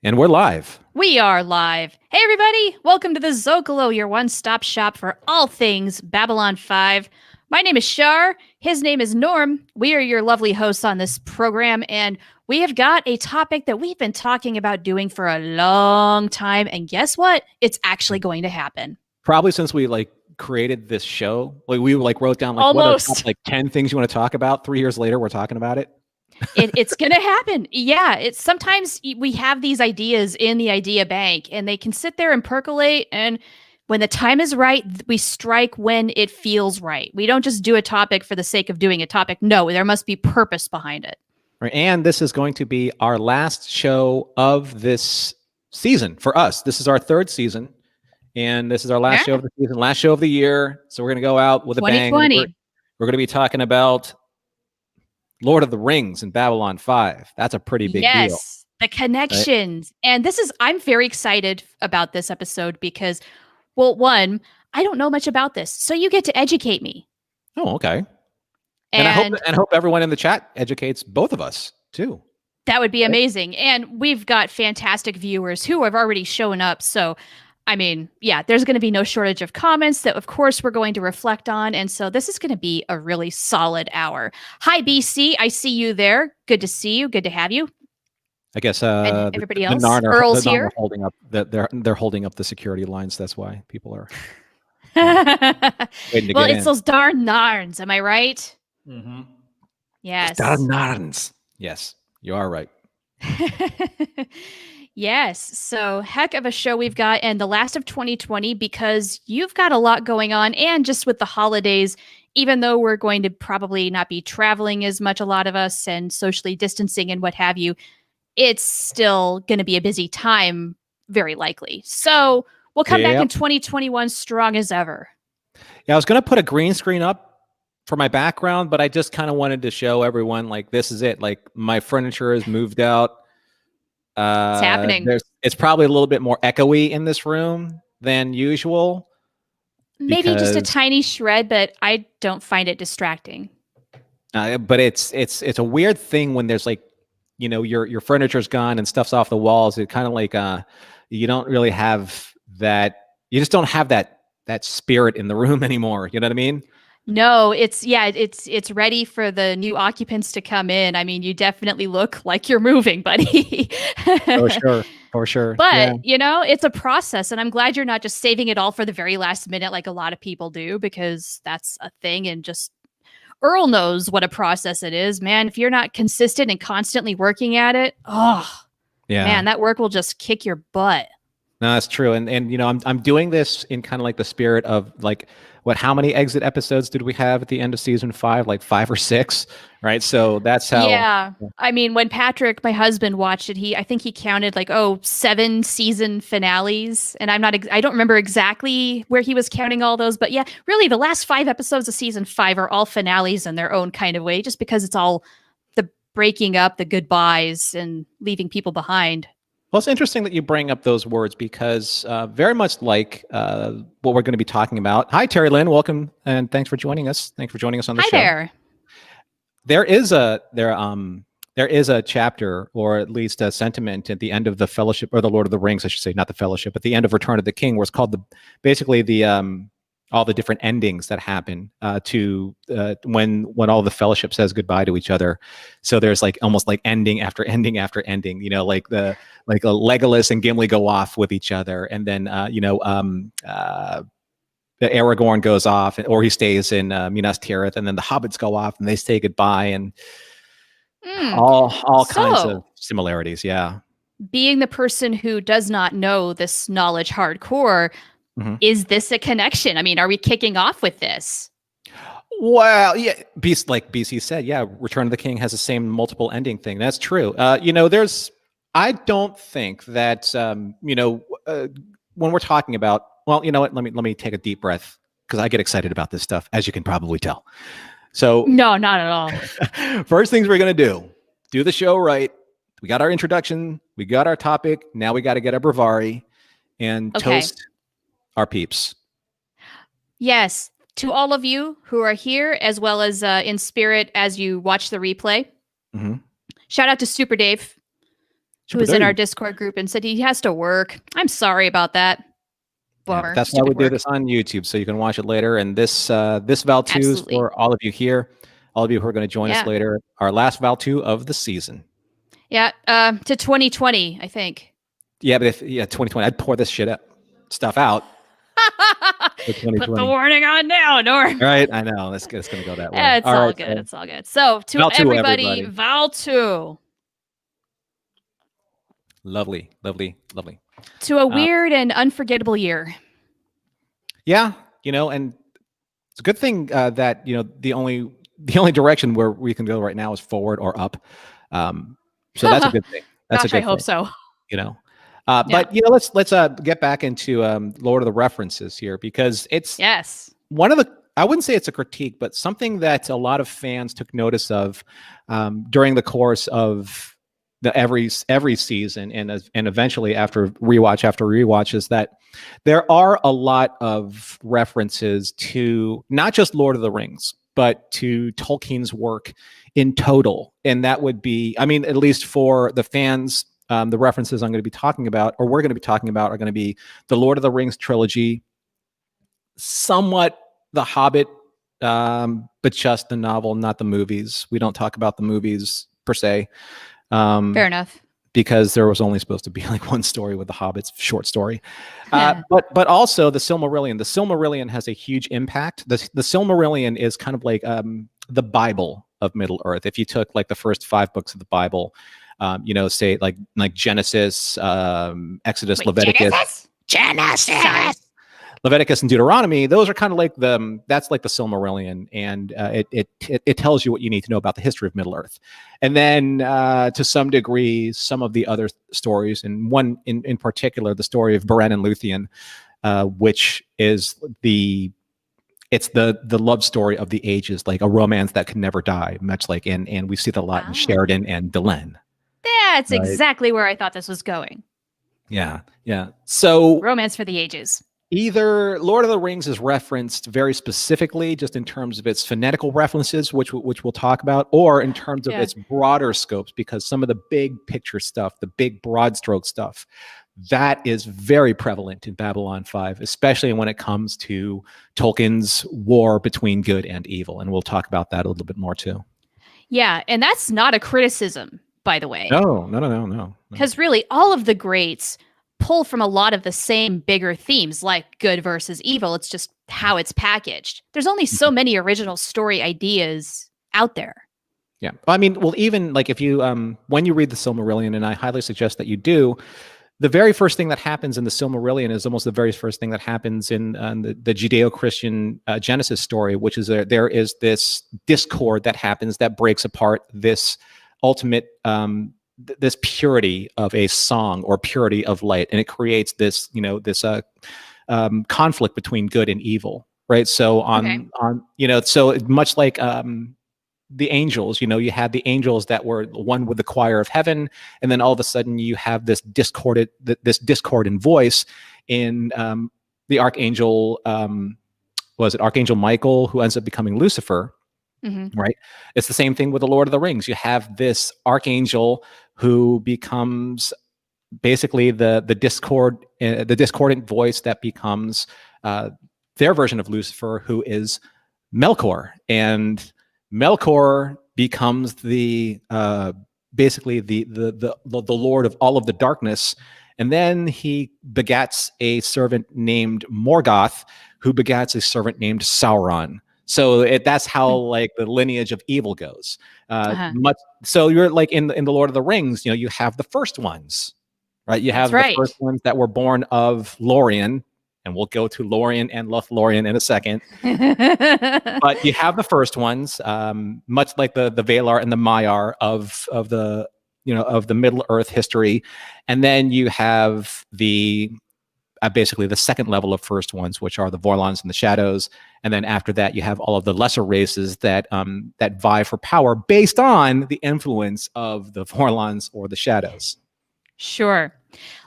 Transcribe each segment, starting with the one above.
And we're live. We are live. Hey, everybody. Welcome to the Zócalo, your one-stop shop for all things Babylon 5. My name is J.R.R. His name is Norm. We are your lovely hosts on this program, and we have got a topic that we've been talking about doing for a long time. And guess what? It's actually going to happen. Probably since we created this show, we wrote down what are the top 10 things you want to talk about. 3 years later, we're talking about it. It's going to happen. Yeah. It's sometimes we have these ideas in the idea bank and they can sit there and percolate. And when the time is right, we strike when it feels right. We don't just do a topic for the sake of doing a topic. No, there must be purpose behind it. Right. And this is going to be our last show of this season for us. This is our third season. And this is our last show of the season, last show of the year. So we're going to go out with a bang. We're going to be talking about Lord of the Rings and Babylon 5. That's a pretty big deal. Yes, the connections. Right? And I'm very excited about this episode because, well, one, I don't know much about this. So you get to educate me. Oh, okay. And I hope everyone in the chat educates both of us too. That would be amazing. And we've got fantastic viewers who have already shown up. So I mean, yeah, there's going to be no shortage of comments that, of course, we're going to reflect on. And so this is going to be a really solid hour. Hi, BC. I see you there. Good to see you. Good to have you. I guess and everybody else. Earl's here. Holding up they're holding up the security lines. That's why people are waiting to get in. Those darn Narns. Am I right? Mm-hmm. Yes. Darn Narns. Yes, you are right. Yes. So heck of a show we've got, and the last of 2020, because you've got a lot going on. And just with the holidays, even though we're going to probably not be traveling as much, a lot of us, and socially distancing and what have you, it's still going to be a busy time, very likely. So we'll come back in 2021 strong as ever. Yeah, I was going to put a green screen up for my background, but I just kind of wanted to show everyone, this is it. My furniture is moved out. It's happening. It's probably a little bit more echoey in this room than usual. Maybe just a tiny shred, but I don't find it distracting. But it's a weird thing when there's your furniture's gone and stuff's off the walls. It kind of you don't really have that. You just don't have that spirit in the room anymore. You know what I mean? No, it's ready for the new occupants to come in. I mean, you definitely look like you're moving, buddy. For sure. But, it's a process, and I'm glad you're not just saving it all for the very last minute like a lot of people do, because that's a thing, and just Earl knows what a process it is, man. If you're not consistent and constantly working at it, man, that work will just kick your butt. No, that's true. And I'm doing this in kind of the spirit of how many exit episodes did we have at the end of season 5? 5 or 6, right? So that's how. Yeah. I mean, when Patrick, my husband, watched it, I think he counted 7 season finales. And I don't remember exactly where he was counting all those, but yeah, really the last 5 episodes of season 5 are all finales in their own kind of way, just because it's all the breaking up, the goodbyes, and leaving people behind. Well, it's interesting that you bring up those words because very much like what we're going to be talking about. Hi, Terry Lynn. Welcome, and thanks for joining us. Thanks for joining us on the show. Hi there. There is a chapter, or at least a sentiment at the end of the Fellowship, or the Lord of the Rings, I should say, not the Fellowship, at the end of Return of the King, where it's called all the different endings that happen when all the Fellowship says goodbye to each other. So there's almost ending after ending after ending. Legolas and Gimli go off with each other, and then the Aragorn goes off, or he stays in Minas Tirith, and then the hobbits go off and they say goodbye, and all kinds of similarities. Yeah. Being the person who does not know this knowledge hardcore, is this a connection? I mean, are we kicking off with this? Well, yeah, like BC said, yeah, Return of the King has the same multiple ending thing. That's true. I don't think that, when we're talking about, well, you know what, let me take a deep breath, because I get excited about this stuff, as you can probably tell. So no, not at all. First things we're going to do the show right. We got our introduction, we got our topic. Now we got to get our breviary and toast our peeps. Yes. To all of you who are here, as well as in spirit as you watch the replay. Shout out to Super Dave. who was in our Discord group and said he has to work. I'm sorry about that. Bummer. Yeah, that's why we do this on YouTube, so you can watch it later. And this Val 2 is for all of you here, all of you who are going to join us later. Our last Val 2 of the season. Yeah, to 2020, I think. Yeah, but 2020, I'd pour this stuff out. Put the warning on now, Norm. Right, I know. It's going to go that way. It's all good. So it's all good. So to everybody, Val 2. Lovely. To a weird and unforgettable year. Yeah, and it's a good thing that the only direction where we can go right now is forward or up. So that's a good thing. I hope so. But let's get back into Lord of the references here, because it's one of the, I wouldn't say it's a critique, but something that a lot of fans took notice of during the course of every season and eventually after rewatch is that there are a lot of references to not just Lord of the Rings, but to Tolkien's work in total. And that would be, at least for the fans, the references I'm going to be talking about, or we're going to be talking about, are going to be the Lord of the Rings trilogy, somewhat The Hobbit, but just the novel, not the movies. We don't talk about the movies per se. Fair enough. Because there was only supposed to be like one story with the Hobbits, short story. But also the Silmarillion. The Silmarillion has a huge impact. The Silmarillion is kind of like the Bible of Middle Earth. If you took like the first 5 books of the Bible, say like Genesis, Exodus, Leviticus. Genesis. Leviticus and Deuteronomy, those are kind of like that's like the Silmarillion, and it tells you what you need to know about the history of Middle Earth. And then to some degree, some of the other stories, and one in particular, the story of Beren and Luthien, which is the love story of the ages, like a romance that can never die, much like and we see that a lot in Sheridan and Delenn. That's exactly where I thought this was going. Yeah. So romance for the ages. Either Lord of the Rings is referenced very specifically, just in terms of its phonetical references, which we'll talk about, or in terms of its broader scopes, because some of the big picture stuff, the big broad stroke stuff, that is very prevalent in Babylon 5, especially when it comes to Tolkien's war between good and evil. And we'll talk about that a little bit more too. Yeah, and that's not a criticism, by the way. No. Because really, all of the greats pull from a lot of the same bigger themes, like good versus evil. It's just how it's packaged. There's only so many original story ideas out there. Yeah. Even like if you, when you read the Silmarillion, and I highly suggest that you do, the very first thing that happens in the Silmarillion is almost the very first thing that happens in the Judeo-Christian Genesis story, which is there is this discord that happens that breaks apart this ultimate this purity of a song or purity of light, and it creates this conflict between good and evil, right? So so much like the angels, you had the angels that were one with the choir of heaven, and then all of a sudden you have this discordant voice in the archangel. Was it Archangel Michael, who ends up becoming Lucifer? Mm-hmm. Right. It's the same thing with the Lord of the Rings. You have this archangel who becomes basically the discordant voice that becomes their version of Lucifer, who is Melkor, and Melkor becomes basically the Lord of all of the darkness. And then he begats a servant named Morgoth, who begats a servant named Sauron. So that's how like the lineage of evil goes. So you're like in the Lord of the Rings, you have the first ones, right? You have the first ones that were born of Lórien, and we'll go to Lórien and Lothlórien in a second. But you have the first ones, much like the Valar and the Maiar of the Middle Earth history, and then you have the basically the second level of first ones, which are the Vorlons and the Shadows, and then after that you have all of the lesser races that vie for power based on the influence of the Vorlons or the Shadows. Sure,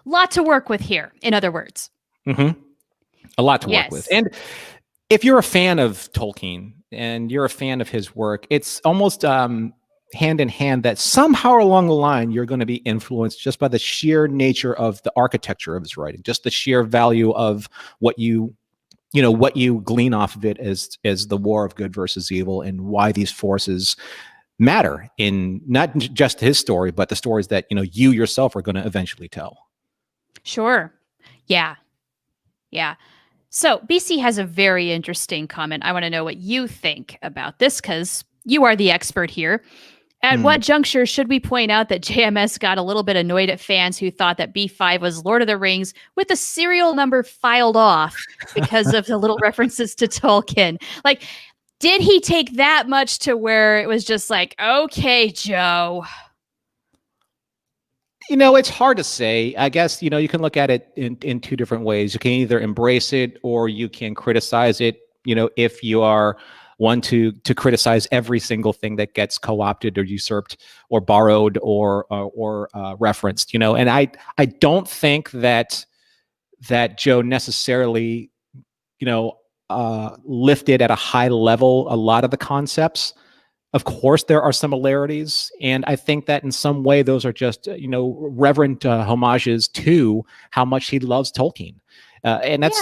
lot to work with here. In other words, a lot to work with. And if you're a fan of Tolkien and you're a fan of his work, it's almost hand in hand that somehow along the line you're going to be influenced just by the sheer nature of the architecture of his writing, just the sheer value of what what you glean off of it as the war of good versus evil, and why these forces matter in not just his story, but the stories that you yourself are going to eventually tell. Sure. Yeah. Yeah. So BC has a very interesting comment. I want to know what you think about this, because you are the expert here. At what juncture should we point out that JMS got a little bit annoyed at fans who thought that B5 was Lord of the Rings with the serial number filed off because of the little references to Tolkien? Like, did he take that much to where it was just like, okay, Joe? It's hard to say. I guess, you can look at it in two different ways. You can either embrace it or you can criticize it, if you are one to criticize every single thing that gets co-opted or usurped or borrowed or referenced, and I don't think that Joe necessarily, lifted at a high level a lot of the concepts. Of course, there are similarities, and I think that in some way those are just reverent homages to how much he loves Tolkien, and that's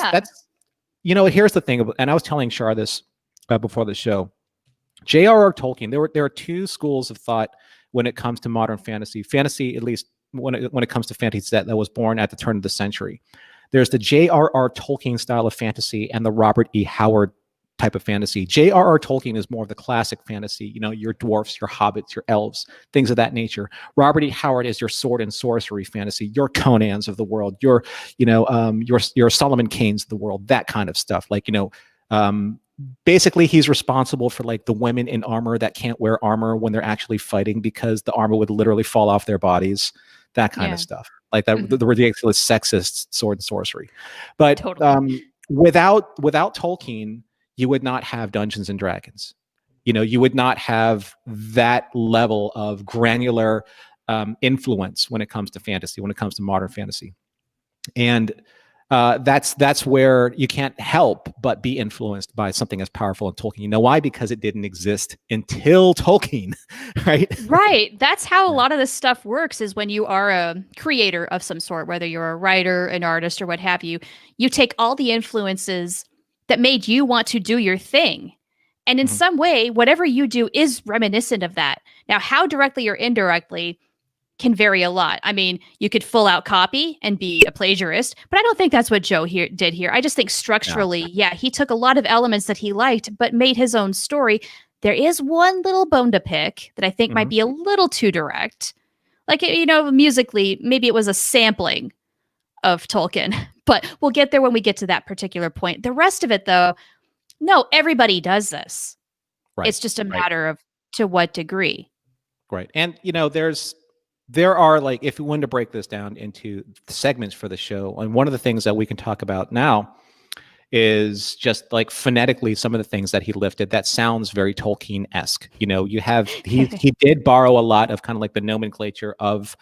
here's the thing. And I was telling Char this before the show. J.R.R. Tolkien. There are two schools of thought when it comes to modern fantasy. Fantasy, at least when it comes to fantasy that was born at the turn of the century. There's the J.R.R. Tolkien style of fantasy and the Robert E. Howard type of fantasy. J.R.R. Tolkien is more of the classic fantasy, your dwarfs, your hobbits, your elves, things of that nature. Robert E. Howard is your sword and sorcery fantasy, your Conans of the world, your Solomon Kanes of the world, that kind of stuff. Like, basically he's responsible for like the women in armor that can't wear armor when they're actually fighting because the armor would literally fall off their bodies, that kind of stuff. Like that, the ridiculous sexist sword and sorcery. But totally. Without Tolkien, you would not have Dungeons and Dragons. You would not have that level of granular influence when it comes to fantasy, when it comes to modern fantasy. And that's where you can't help but be influenced by something as powerful as Tolkien. You know why? Because it didn't exist until Tolkien, right? Right. That's how a lot of this stuff works, is when you are a creator of some sort, whether you're a writer, an artist, or what have you, you take all the influences that made you want to do your thing. And in some way, whatever you do is reminiscent of that. Now, how directly or indirectly can vary a lot. I mean, you could full out copy and be a plagiarist, but I don't think that's what Joe did here. I just think structurally, he took a lot of elements that he liked, but made his own story. There is one little bone to pick that I think might be a little too direct. Like, musically, maybe it was a sampling of Tolkien, but we'll get there when we get to that particular point. The rest of it, though, no, everybody does this. Right. It's just a matter of to what degree. Right. And, there are, like, if we wanted to break this down into segments for the show, and one of the things that we can talk about now is just like phonetically some of the things that he lifted that sounds very Tolkien-esque. You have he did borrow a lot of kind of like the nomenclature of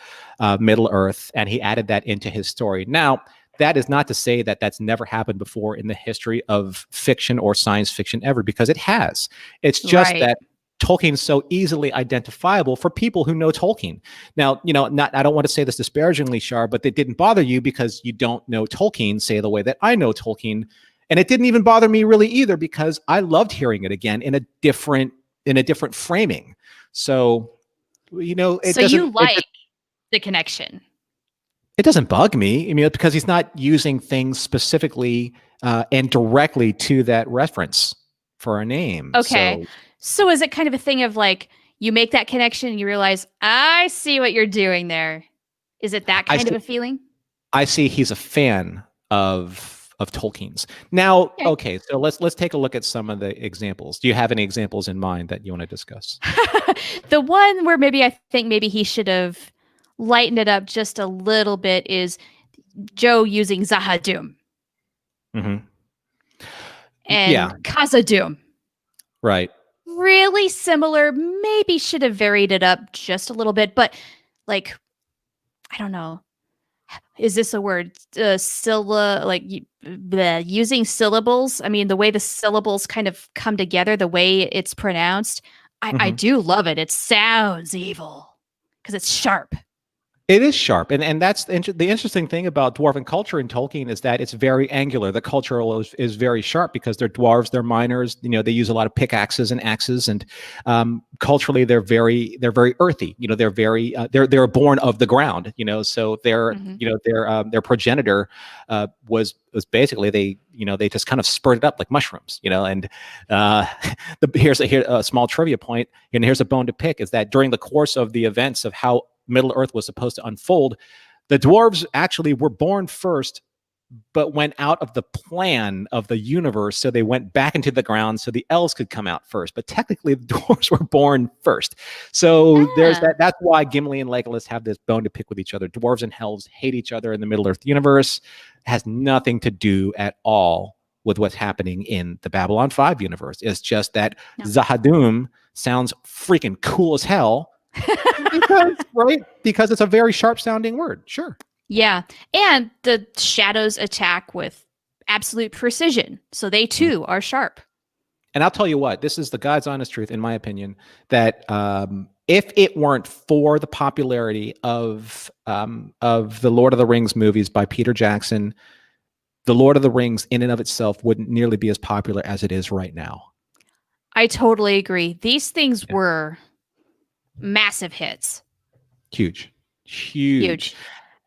Middle Earth, and he added that into his story. Now, that is not to say that that's never happened before in the history of fiction or science fiction ever, because it has. It's just that Tolkien's so easily identifiable for people who know Tolkien. Now, I don't want to say this disparagingly, Char, but it didn't bother you because you don't know Tolkien, say, the way that I know Tolkien. And it didn't even bother me really either, because I loved hearing it again in a different framing. So, so you like the connection. It doesn't bug me. Because he's not using things specifically and directly to that reference for a name. Okay. So is it kind of a thing of like, you make that connection and you realize, I see what you're doing there? Is it that kind of a feeling? I see he's a fan of Tolkien's. Now, okay, so let's take a look at some of the examples. Do you have any examples in mind that you want to discuss? The one where maybe I think maybe he should have lightened it up just a little bit is Joe using Khazad-dûm. And Khazad-dûm. Right. Really similar, maybe should have varied it up just a little bit, but like, I don't know. Is this a word? Using syllables. I mean, the way the syllables kind of come together, the way it's pronounced, I do love it. It sounds evil because it's sharp. It is sharp, and that's the interesting thing about dwarven culture in Tolkien is that it's very angular. The culture is very sharp because they're dwarves, they're miners. They use a lot of pickaxes and axes, and culturally they're very earthy. They're very they're born of the ground. So their progenitor was basically they just kind of spurted up like mushrooms. And here's a small trivia point, and here's a bone to pick, is that during the course of the events of how Middle Earth was supposed to unfold, the dwarves actually were born first, but went out of the plan of the universe. So they went back into the ground so the elves could come out first. But technically, the dwarves were born first. So there's that. That's why Gimli and Legolas have this bone to pick with each other. Dwarves and elves hate each other in the Middle Earth universe. It has nothing to do at all with what's happening in the Babylon 5 universe. It's just that Khazad-dûm sounds freaking cool as hell. Because it's a very sharp sounding word. Sure. Yeah. And the shadows attack with absolute precision. So they too are sharp. And I'll tell you what, this is the God's honest truth, in my opinion, that if it weren't for the popularity of the Lord of the Rings movies by Peter Jackson, the Lord of the Rings in and of itself wouldn't nearly be as popular as it is right now. I totally agree. These things were massive hits. Huge.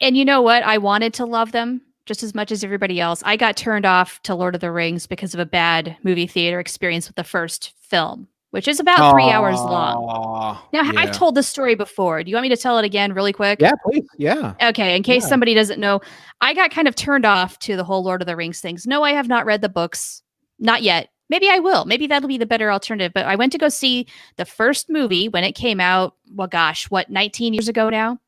And you know what? I wanted to love them just as much as everybody else. I got turned off to Lord of the Rings because of a bad movie theater experience with the first film, which is about 3 hours long. Now, I've told this story before. Do you want me to tell it again really quick? Yeah, please. Yeah. Okay. In case somebody doesn't know, I got kind of turned off to the whole Lord of the Rings things. No, I have not read the books. Not yet. Maybe I will. Maybe that'll be the better alternative. But I went to go see the first movie when it came out. Well, gosh, 19 years ago now?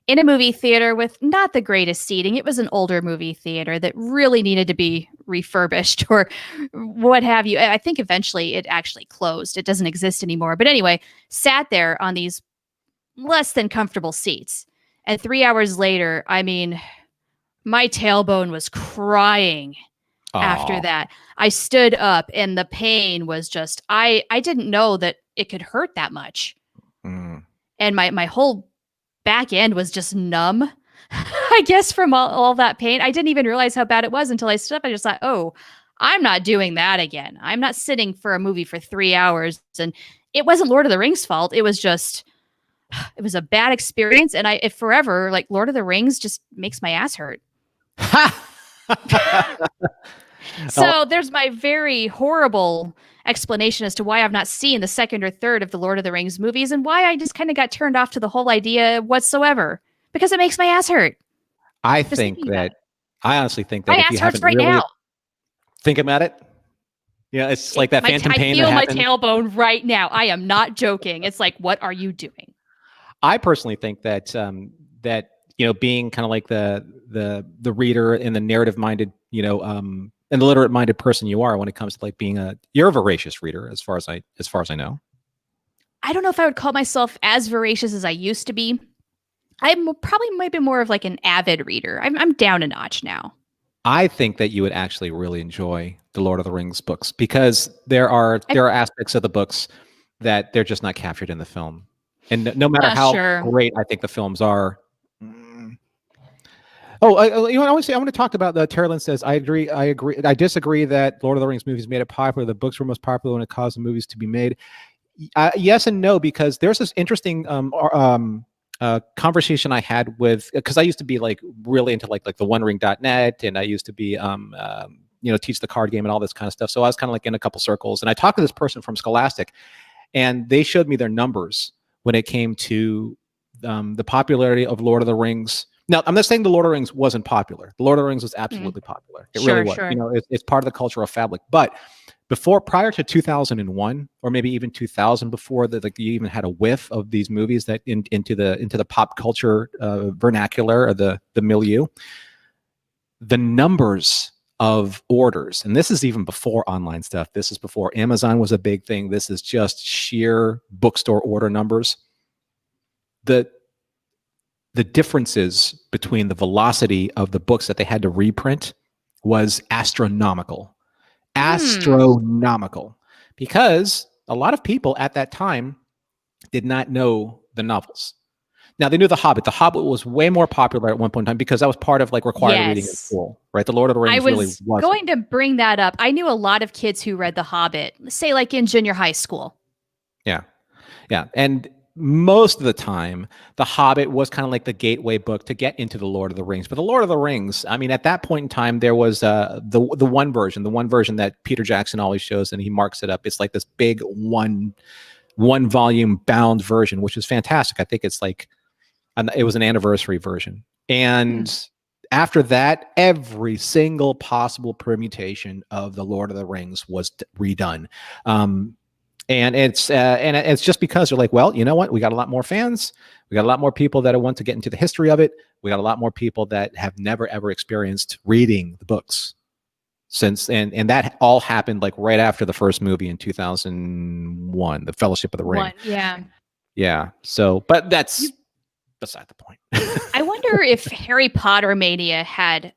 In a movie theater with not the greatest seating. It was an older movie theater that really needed to be refurbished or what have you. I think eventually it actually closed. It doesn't exist anymore. But anyway, sat there on these less than comfortable seats. And 3 hours later, I mean, my tailbone was crying. After that, I stood up and the pain was just, I didn't know that it could hurt that much. And my whole back end was just numb, I guess, from all that pain. I didn't even realize how bad it was until I stood up. I just thought, oh, I'm not doing that again. I'm not sitting for a movie for 3 hours. And it wasn't Lord of the Rings' fault. It was just, it was a bad experience. And if forever, like Lord of the Rings just makes my ass hurt. So there's my very horrible explanation as to why I've not seen the second or third of the Lord of the Rings movies and why I just kind of got turned off to the whole idea whatsoever, because it makes my ass hurt. I honestly think that my ass hurts right now. Think about it. Yeah, it's like that phantom pain. I feel my tailbone right now. I am not joking. It's like, what are you doing? I personally think that being kind of like the reader and the narrative minded, and the literate minded person you are when it comes to like you're a voracious reader as far as I know. I don't know if I would call myself as voracious as I used to be. I'm probably maybe more of like an avid reader. I'm down a notch now. I think that you would actually really enjoy the Lord of the Rings books because there are aspects of the books that they're just not captured in the film. And no matter how great I think the films are. I want to talk about the Terrelin says, I agree. I disagree that Lord of the Rings movies made it popular. The books were most popular when it caused the movies to be made. Yes and no, because there's this interesting conversation I had because I used to be like really into like the OneRing.net, and I used to be teach the card game and all this kind of stuff. So I was kind of like in a couple circles, and I talked to this person from Scholastic, and they showed me their numbers when it came to the popularity of Lord of the Rings. Now, I'm not saying the Lord of the Rings wasn't popular. The Lord of the Rings was absolutely popular. It really was. Sure. It's part of the cultural fabric. But prior to 2001, or maybe even 2000, before you even had a whiff of these movies that into the pop culture vernacular or the milieu, the numbers of orders, and this is even before online stuff. This is before Amazon was a big thing. This is just sheer bookstore order numbers. The differences between the velocity of the books that they had to reprint was astronomical. Astronomical. Because a lot of people at that time did not know the novels. Now they knew The Hobbit. The Hobbit was way more popular at one point in time because that was part of like required reading in school, right? The Lord of the Rings really wasn't. Going to bring that up. I knew a lot of kids who read The Hobbit, say like in junior high school. Yeah. Yeah. And most of the time, The Hobbit was kind of like the gateway book to get into the Lord of the Rings. But the Lord of the Rings, I mean, at that point in time, there was the one version that Peter Jackson always shows, and he marks it up. It's like this big one volume bound version, which is fantastic. I think it's like it was an anniversary version. And after that, every single possible permutation of the Lord of the Rings was redone. And it's just because they're like, well, you know what? We got a lot more fans. We got a lot more people that want to get into the history of it. We got a lot more people that have never, ever experienced reading the books since. And that all happened like right after the first movie in 2001, The Fellowship of the Ring. Yeah. So, but that's beside the point. I wonder if Harry Potter mania had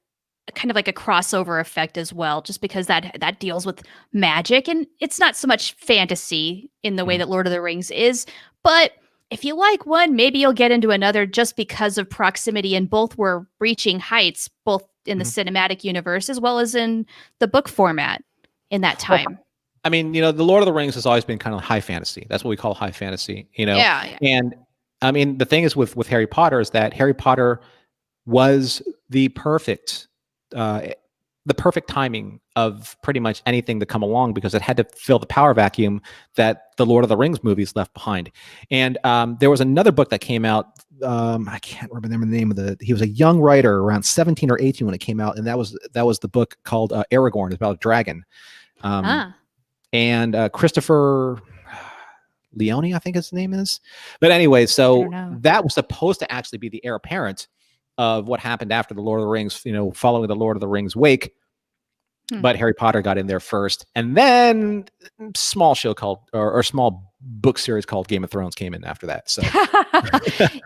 kind of like a crossover effect as well, just because that deals with magic, and it's not so much fantasy in the way that Lord of the Rings is. But if you like one, maybe you'll get into another just because of proximity, and both were reaching heights, both in the cinematic universe as well as in the book format in that time. Well, I mean, the Lord of the Rings has always been kind of high fantasy. That's what we call high fantasy, Yeah. And I mean, the thing is with Harry Potter is that Harry Potter was the perfect timing of pretty much anything to come along, because it had to fill the power vacuum that the Lord of the Rings movies left behind. And there was another book that came out. I can't remember the name of he was a young writer around 17 or 18 when it came out. And that was the book called Aragorn. It's about a dragon. And Christopher Leone, I think his name is. But anyway, so that was supposed to actually be the heir apparent of what happened after the Lord of the Rings, following the Lord of the Rings wake. But Harry Potter got in there first. And then small show called, or small book series called Game of Thrones came in after that. So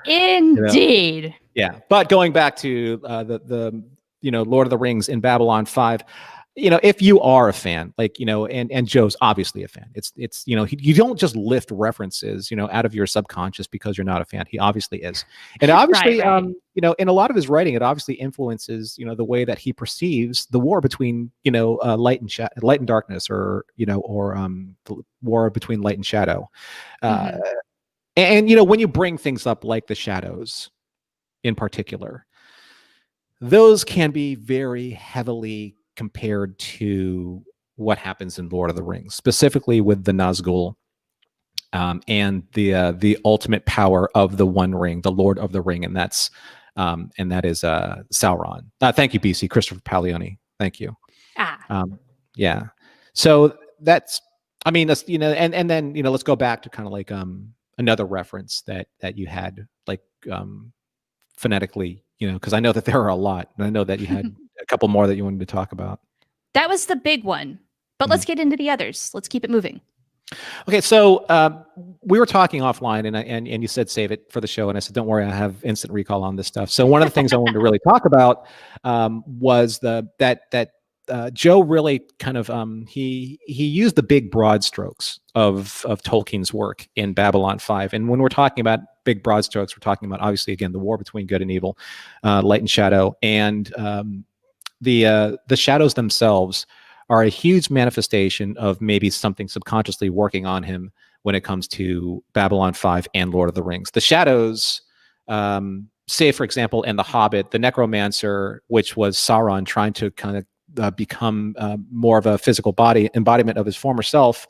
indeed. Yeah. But going back to the Lord of the Rings in Babylon 5, if you are a fan, like, and Joe's obviously a fan, it's you don't just lift references, out of your subconscious because you're not a fan. He obviously is. And obviously, right. In a lot of his writing, it obviously influences, the way that he perceives the war between, light and darkness, or the war between light and shadow. And, when you bring things up like the shadows in particular, those can be very heavily compared to what happens in Lord of the Rings, specifically with the Nazgul, and the ultimate power of the One Ring, the Lord of the Ring, and that is Sauron. Thank you, BC Christopher Paglioni. Thank you. Yeah. So that's, I mean, that's, and then let's go back to kind of like another reference that you had, like phonetically, because I know that there are a lot, and I know that you had a couple more that you wanted to talk about. That was the big one, but let's get into the others. Let's keep it moving. Okay, so we were talking offline, and you said save it for the show, and I said, don't worry, I have instant recall on this stuff. So one of the things I wanted to really talk about was that Joe really kind of he used the big broad strokes of Tolkien's work in Babylon 5. And when we're talking about big broad strokes, we're talking about, obviously, again, the war between good and evil, light and shadow, and the shadows themselves are a huge manifestation of maybe something subconsciously working on him when it comes to Babylon 5 and Lord of the Rings. The shadows, say, for example, in The Hobbit, the necromancer, which was Sauron trying to kind of become more of a physical body embodiment of his former self,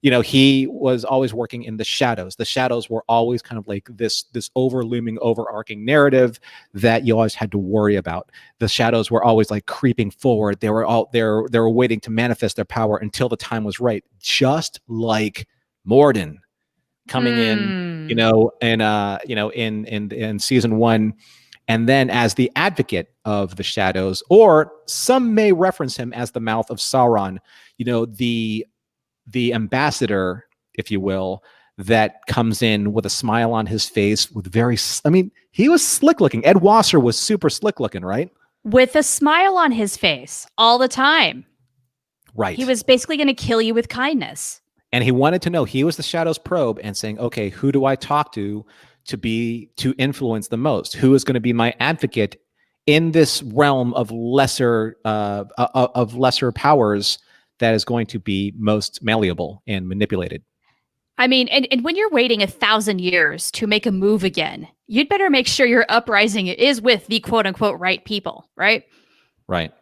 he was always working in the shadows. The shadows were always kind of like this overlooming, overarching narrative that you always had to worry about. The shadows were always like creeping forward. They were waiting to manifest their power until the time was right. Just like Morden coming in, in season 1. And then as the advocate of the shadows, or some may reference him as the mouth of Sauron, the ambassador, if you will, that comes in with a smile on his face, with he was slick looking. Ed Wasser was super slick looking, right? With a smile on his face all the time. Right. He was basically going to kill you with kindness. And he wanted to know, he was the Shadow's probe and saying, okay, who do I talk to influence the most? Who is going to be my advocate in this realm of lesser powers that is going to be most malleable and manipulated? I mean, and when you're waiting 1,000 years to make a move again, you'd better make sure your uprising is with the quote unquote right people, right? Right.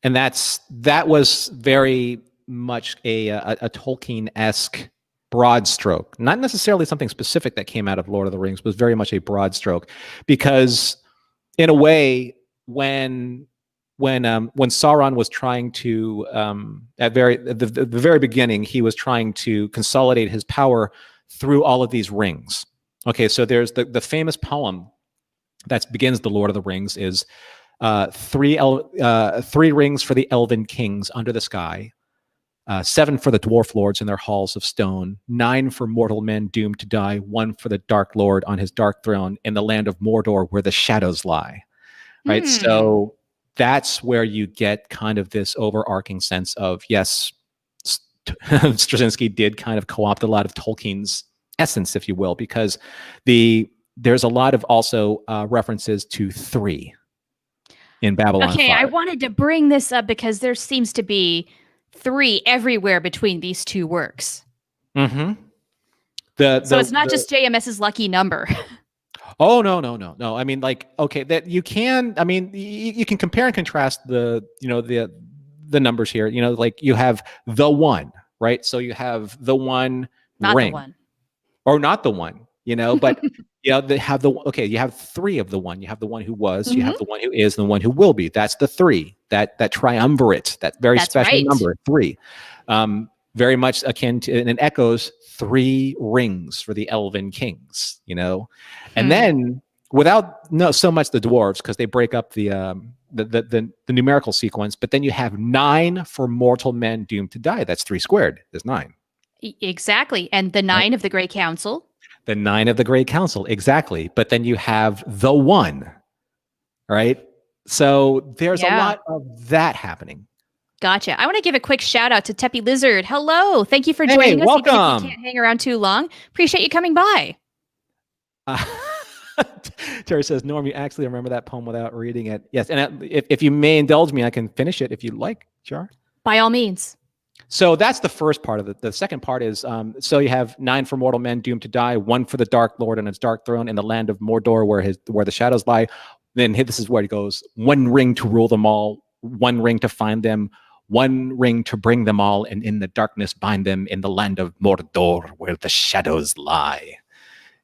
And that was very much a Tolkien-esque broad stroke, not necessarily something specific that came out of Lord of the Rings, but very much a broad stroke, because in a way, when Sauron was trying to at the very beginning, he was trying to consolidate his power through all of these rings. Okay, so there's the famous poem that begins the Lord of the Rings is three rings for the elven kings under the sky, 7 for the dwarf lords in their halls of stone, 9 for mortal men doomed to die, 1 for the dark lord on his dark throne in the land of Mordor where the shadows lie. Right. So that's where you get kind of this overarching sense of, yes, Straczynski did kind of co-opt a lot of Tolkien's essence, if you will, because there's a lot of also references to 3 in Babylon 5. I wanted to bring this up because there seems to be 3 everywhere between these 2 works. Mm-hmm. So it's not just JMS's lucky number. Oh, no. I mean, like, okay, that you can, I mean, you can compare and contrast the numbers here. You know, like you have the 1, right? So you have the 1 not ring. The 1. Or not the 1, but you have you have 3 of the 1. You have the one who was, you have the one who is, and the one who will be. That's the 3, that triumvirate, that very special number, 3. Very much akin to, and it echoes 3 rings for the elven kings, and then without so much the dwarves, because they break up the numerical sequence, but then you have 9 for mortal men doomed to die. That's 3 squared is 9. Exactly. And the 9 of the Grey Council. The 9 of the Grey Council, exactly. But then you have the 1, right? So there's a lot of that happening. Gotcha. I want to give a quick shout out to Teppy Lizard. Hello. Thank you for joining us. Welcome. Even if you can't hang around too long. Appreciate you coming by. Terry says, Norm, you actually remember that poem without reading it. Yes. And if you may indulge me, I can finish it if you'd like. Sure. By all means. So that's the first part of it. The second part is, so you have 9 for mortal men doomed to die, 1 for the dark lord on his dark throne in the land of Mordor where the shadows lie. Then this is where it goes: 1 ring to rule them all, 1 ring to find them, 1 ring to bring them all, and in the darkness bind them in the land of Mordor where the shadows lie.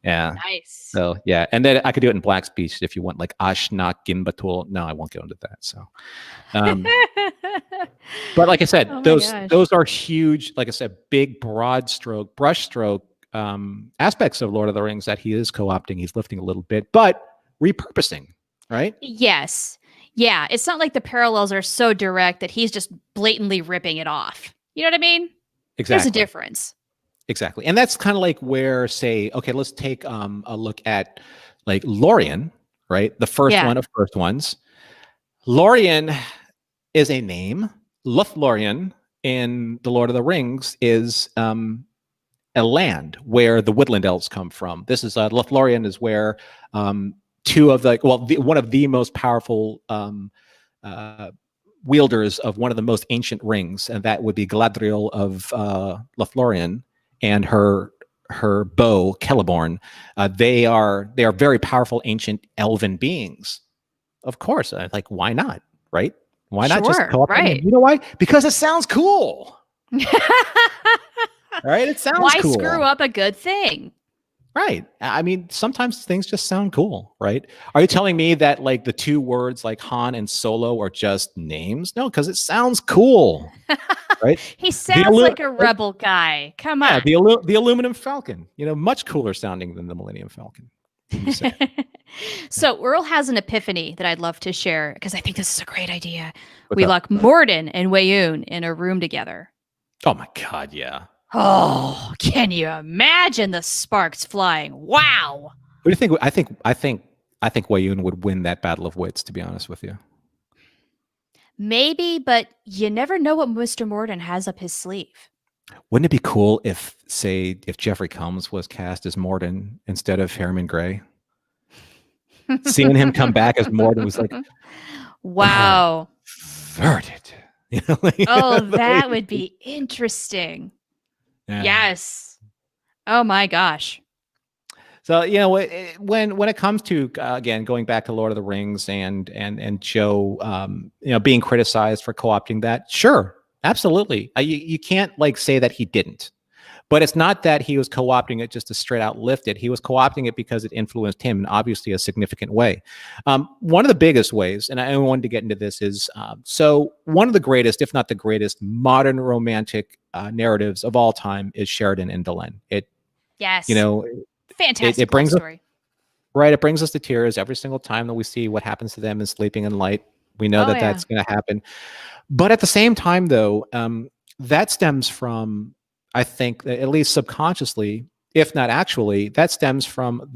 Yeah. Nice. So yeah, and then I could do it in black speech if you want, like Ashna Gimbatul. No, I won't go into that. So, but like I said, those are huge. Like I said, big, broad stroke, brush stroke aspects of Lord of the Rings that he is co-opting. He's lifting a little bit, but repurposing, right? Yes. Yeah. It's not like the parallels are so direct that he's just blatantly ripping it off. You know what I mean? Exactly. There's a difference. Exactly. And that's kind of like where, say, okay, let's take a look at like Lorien, right? The first one of first ones. Lorien is a name. Lothlorien in The Lord of the Rings is a land where the woodland elves come from. This is Lothlorien is where 2 of one of the most powerful wielders of one of the most ancient rings, and that would be Galadriel of Lothlorien, and her bow Celeborn. They are very powerful ancient elven beings. Of course, like, why not, right? Why not just co-op them? You know why? Because it sounds cool. Right? It sounds cool. Why screw up a good thing? Right. I mean, sometimes things just sound cool, right? Are you telling me that like the 2 words like Han and Solo are just names? No, because it sounds cool, right? He sounds like a rebel guy. Come on. Yeah, the aluminum falcon, much cooler sounding than the Millennium Falcon. So Earl has an epiphany that I'd love to share because I think this is a great idea. We lock Morden and Wayoon in a room together. Oh my God, yeah. Oh, can you imagine the sparks flying? Wow. What do you think? I think Wayoon would win that battle of wits, to be honest with you. Maybe, but you never know what Mr. Morden has up his sleeve. Wouldn't it be cool if, say, if Jeffrey Combs was cast as Morden instead of Harriman Gray? Seeing him come back as Morden was like, wow. perverted. You know, like, Oh, that would be interesting. yeah. Yes. Oh my gosh. So when it comes to again going back to Lord of the Rings and Joe, being criticized for co-opting that, sure, absolutely, you can't like say that he didn't, but it's not that he was co-opting it just to straight out lift it. He was co-opting it because it influenced him in obviously a significant way. One of the biggest ways, and I wanted to get into this, is so one of the greatest, if not the greatest, modern romantic narratives of all time is Sheridan and Delenn. Yes. It Fantastic brings story. It brings us to tears every single time that we see what happens to them in Sleeping in Light. We know that's going to happen. But at the same time, though, that stems from, I think, at least subconsciously, if not actually, that stems from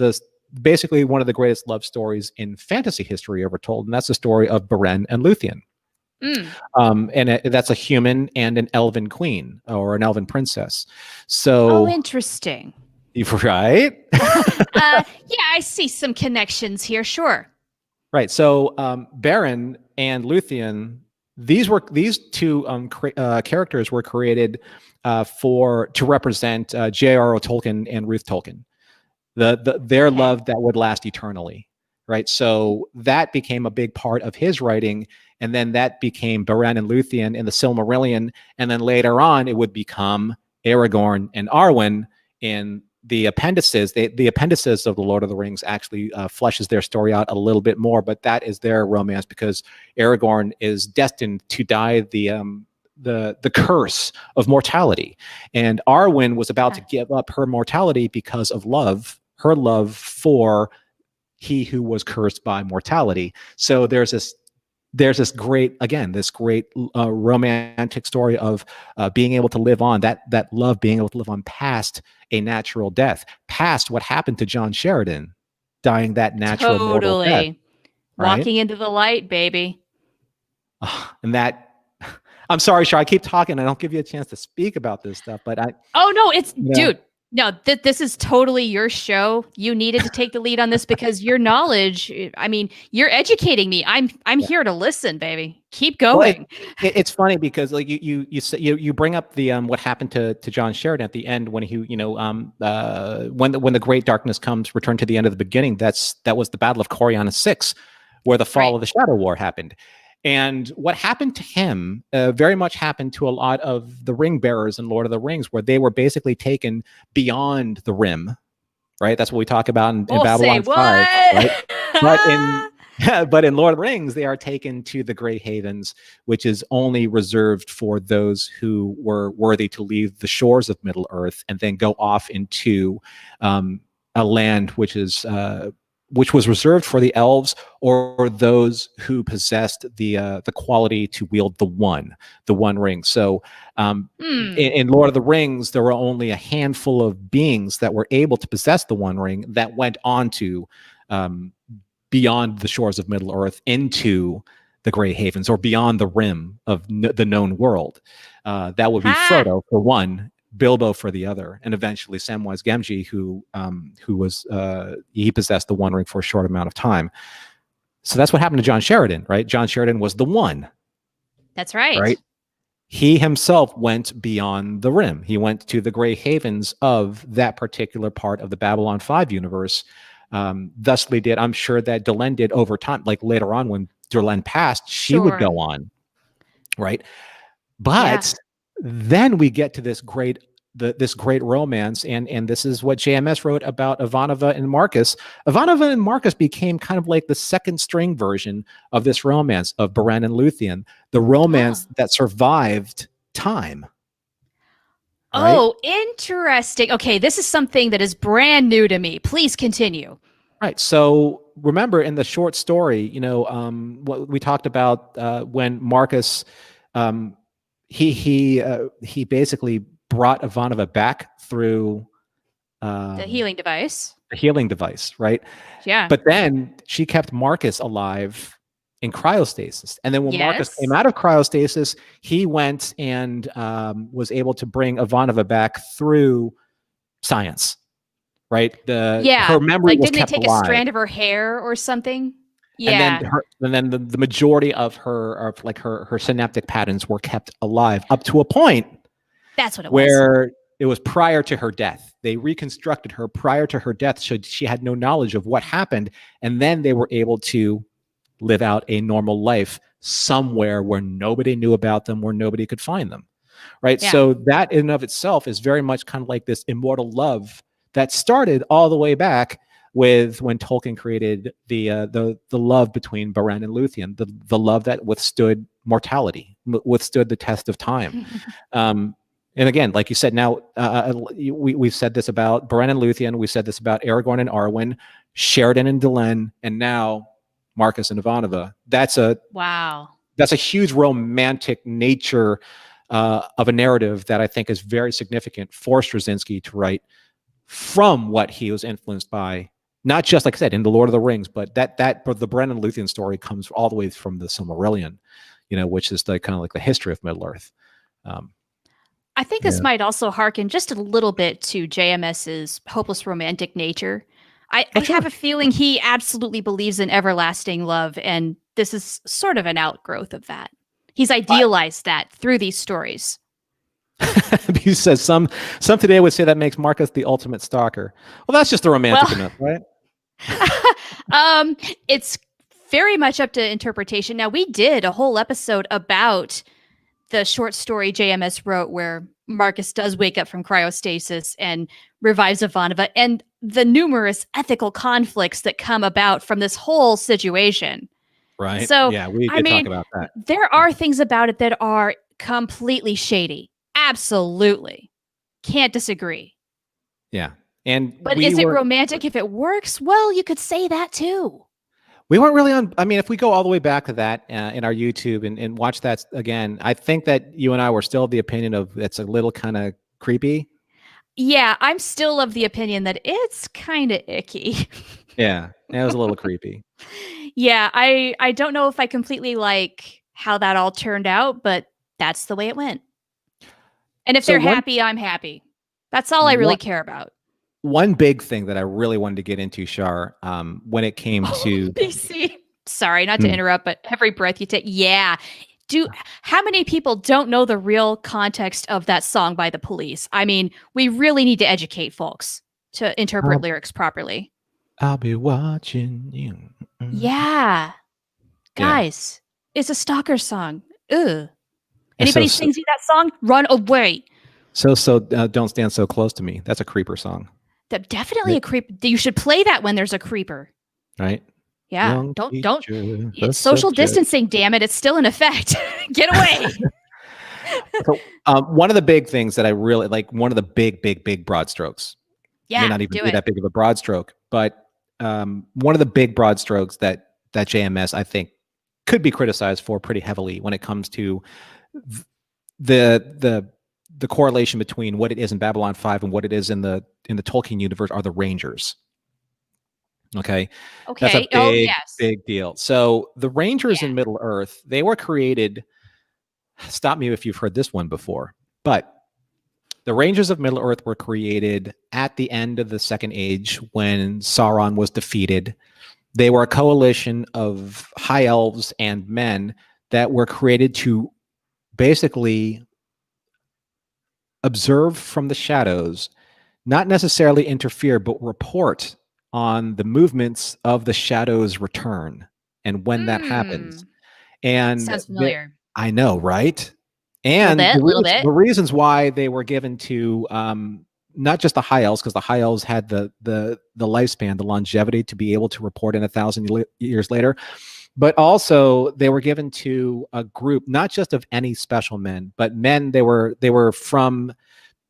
basically one of the greatest love stories in fantasy history ever told, and that's the story of Beren and Luthien. That's a human and an elven queen or an elven princess. So, interesting. Right? Yeah, I see some connections here. Sure. Right. So Beren and Luthien, these two characters were created to represent J.R.R. Tolkien and Ruth Tolkien, their love that would last eternally. Right. So that became a big part of his writing, and then that became Beren and Luthien in the Silmarillion, and then later on it would become Aragorn and Arwen in the appendices. The appendices of the Lord of the Rings actually fleshes their story out a little bit more, but that is their romance because Aragorn is destined to die the curse of mortality, and Arwen was about to give up her mortality because of her love for he who was cursed by mortality. So there's this great romantic story of being able to live on, that love being able to live on past a natural death, past what happened to John Sheridan, dying that natural mortal death. Right? Walking into the light, baby. And that, I'm sorry, Char, I keep talking. I don't give you a chance to speak about this stuff, but dude. No, this is totally your show. You needed to take the lead on this because your knowledge, I mean, you're educating me. I'm here to listen, baby. Keep going. Well, it's funny because like you bring up the what happened to John Sheridan at the end when he when the great darkness comes, return to the end of the beginning. That was the Battle of Coriolanus 6, where the fall of the Shadow War happened. And what happened to him very much happened to a lot of the ring bearers in Lord of the Rings, where they were basically taken beyond the rim, right? That's what we talk about in Babylon 5, right? But in Lord of the Rings, they are taken to the Great Havens, which is only reserved for those who were worthy to leave the shores of Middle Earth and then go off into a land which was reserved for the elves or those who possessed the quality to wield the one ring. So in Lord of the Rings, there were only a handful of beings that were able to possess the one ring that went on to beyond the shores of Middle Earth into the Great Havens or beyond the rim of the known world. That would be Frodo for one, Bilbo for the other, and eventually Samwise Gamgee, who was he possessed the One Ring for a short amount of time. So that's what happened to John Sheridan, right? John Sheridan was the one. That's right. Right. He himself went beyond the rim. He went to the Great Havens of that particular part of the Babylon 5 universe. Thusly did, I'm sure that Delenn did over time, like later on when Delenn passed, she would go on. Right. But then we get to this great romance, and this is what JMS wrote about Ivanova and Marcus. Ivanova and Marcus became kind of like the second string version of this romance of Beren and Luthien, the romance that survived time. Oh, interesting. Okay, this is something that is brand new to me. Please continue. Right. So remember in the short story, what we talked about when Marcus, he basically brought Ivanova back through the healing device. The healing device, right? Yeah. But then she kept Marcus alive in cryostasis. And then when Marcus Yes. came out of cryostasis, he went and was able to bring Ivanova back through science, right? Her memory like was didn't they kept take a alive. strand of her hair or something? And then Yeah, the majority of her synaptic patterns were kept alive up to a point that's what it was. where it was prior to her death. They reconstructed her prior to her death, so she had no knowledge of what happened, and then they were able to live out a normal life somewhere where nobody knew about them, where nobody could find them, right? Yeah. So that in and of itself is very much kind of like this immortal love that started all the way back with when Tolkien created the love between Beren and Luthien, the love that withstood mortality, withstood the test of time. And again, like you said, now we've said this about Beren and Luthien, we said this about Aragorn and Arwen, Sheridan and Delenn, and now Marcus and Ivanova. That's a huge romantic nature of a narrative that I think is very significant for Straczynski to write from what he was influenced by. Not just, like I said, in The Lord of the Rings, but but the Beren and Luthien story comes all the way from the Silmarillion, which is kind of like the history of Middle Earth. I think this might also harken just a little bit to JMS's hopeless romantic nature. I have a feeling he absolutely believes in everlasting love, and this is sort of an outgrowth of that. He's idealized that through these stories. He says some today would say that makes Marcus the ultimate stalker. Well, that's just a romantic enough, right? It's very much up to interpretation. Now, we did a whole episode about the short story JMS wrote where Marcus does wake up from cryostasis and revives Ivanova, and the numerous ethical conflicts that come about from this whole situation. Right. So, yeah, we did talk about that. There are things about it that are completely shady. Absolutely. Can't disagree. Yeah. But is it romantic if it works? Well, you could say that too. We weren't really on. I mean, if we go all the way back to that in our YouTube and watch that again, I think that you and I were still of the opinion of it's a little kind of creepy. Yeah, I'm still of the opinion that it's kind of icky. Yeah, it was a little creepy. Yeah, I don't know if I completely like how that all turned out, but that's the way it went. And if they're happy, I'm happy. That's all I really care about. One big thing that I really wanted to get into, Char, when it came to PC. Sorry, not to interrupt, but every breath you take. Yeah. How many people don't know the real context of that song by The Police? I mean, we really need to educate folks to interpret lyrics properly. I'll be watching you. Yeah. Guys, it's a stalker song. Ugh. Anybody sings you that song? Run away. So don't stand so close to me. That's a creeper song. That's definitely a creep. You should play that when there's a creeper. Right. Yeah. Don't. It's social distancing. Damn it! It's still in effect. Get away. So, one of the big things that I really like, one of the big broad strokes. Yeah. May not even be that big of a broad stroke, but one of the big broad strokes that JMS I think could be criticized for pretty heavily when it comes to the correlation between what it is in Babylon 5 and what it is in the Tolkien universe are the Rangers. Okay. That's a big deal. So the Rangers in Middle Earth, they were created. Stop me if you've heard this one before, but the Rangers of Middle Earth were created at the end of the Second Age when Sauron was defeated. They were a coalition of high elves and men that were created to basically observe from the shadows, not necessarily interfere, but report on the movements of the shadows' return and when that happens. And sounds familiar. I know, right? And the reasons why they were given to not just the high elves, because the high elves had the lifespan, the longevity to be able to report in 1,000 years later, but also they were given to a group not just of any special men, but men they were from,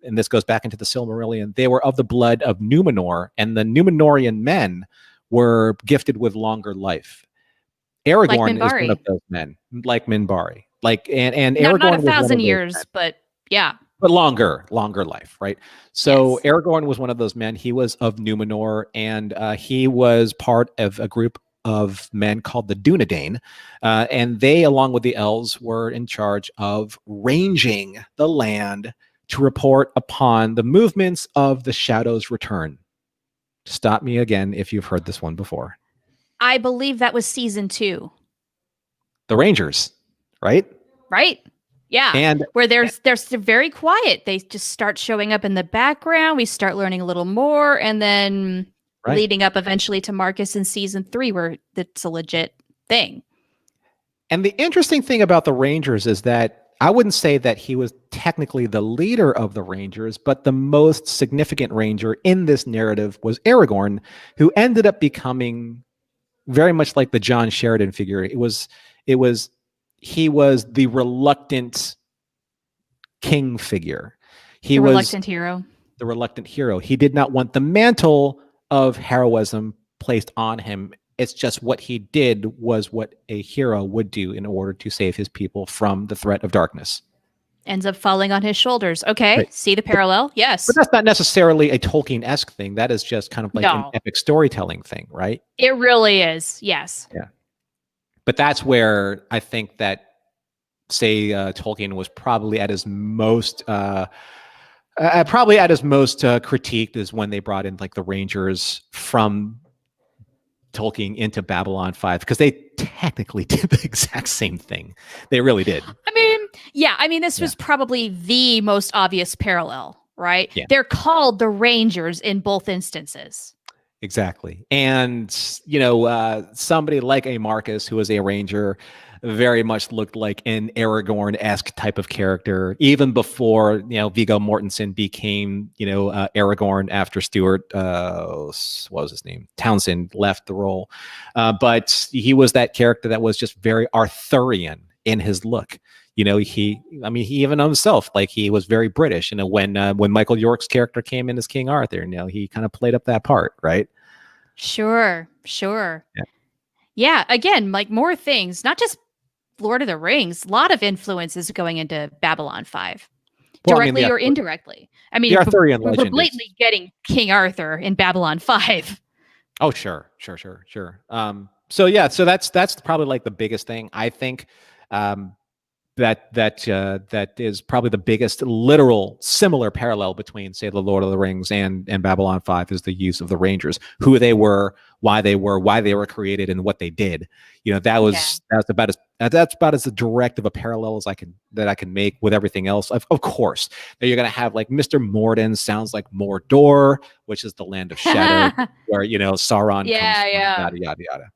and this goes back into the Silmarillion, they were of the blood of Numenor, and the Numenorian men were gifted with longer life. Aragorn is one of those men, like Minbari. And Aragorn not 1,000 years, but longer life, right? So Aragorn was one of those men. He was of Numenor, and he was part of a group of men called the Dunedain, and they, along with the elves, were in charge of ranging the land to report upon the movements of the Shadow's return. Stop me again if you've heard this one before. I believe that was season 2. The Rangers, right? Right? Yeah. And where they're very quiet. They just start showing up in the background. We start learning a little more, and then leading up eventually to Marcus in season 3, where it's a legit thing. And the interesting thing about the Rangers is that I wouldn't say that he was technically the leader of the Rangers, but the most significant Ranger in this narrative was Aragorn, who ended up becoming very much like the John Sheridan figure. He was the reluctant king figure. He was reluctant hero. The reluctant hero. He did not want the mantle of heroism placed on him. It's just what he did was what a hero would do in order to save his people from the threat of darkness. Ends up falling on his shoulders. Okay, right. See the parallel? Yes. But that's not necessarily a Tolkien-esque thing. That is just kind of like an epic storytelling thing, right? It really is, yes. Yeah. But that's where I think that, say, Tolkien was probably at his most critiqued is when they brought in like the Rangers from Tolkien into Babylon 5, because they technically did the exact same thing. They really did. This was probably the most obvious parallel, right? Yeah. They're called the Rangers in both instances. Exactly. And, somebody like a Marcus, who was a Ranger, very much looked like an Aragorn-esque type of character, even before, Viggo Mortensen became, Aragorn after Stuart, what was his name? Townsend left the role. But he was that character that was just very Arthurian in his look. He even himself, like, he was very British. When Michael York's character came in as King Arthur, he kind of played up that part, right? Sure. Yeah. Again, like, more things, not just Lord of the Rings, a lot of influences going into Babylon 5, directly or indirectly. The Arthurian legend. We're blatantly getting King Arthur in Babylon 5. Oh, sure. So that's probably like the biggest thing. I think that is probably the biggest literal similar parallel between, say, the Lord of the Rings and Babylon 5 is the use of the Rangers, who they were, why they were created, and what they did. That's about as direct of a parallel as I can make with everything else. Of course, now you're going to have like Mr. Morden sounds like Mordor, which is the land of shadow, where Sauron comes from, yada yada yada.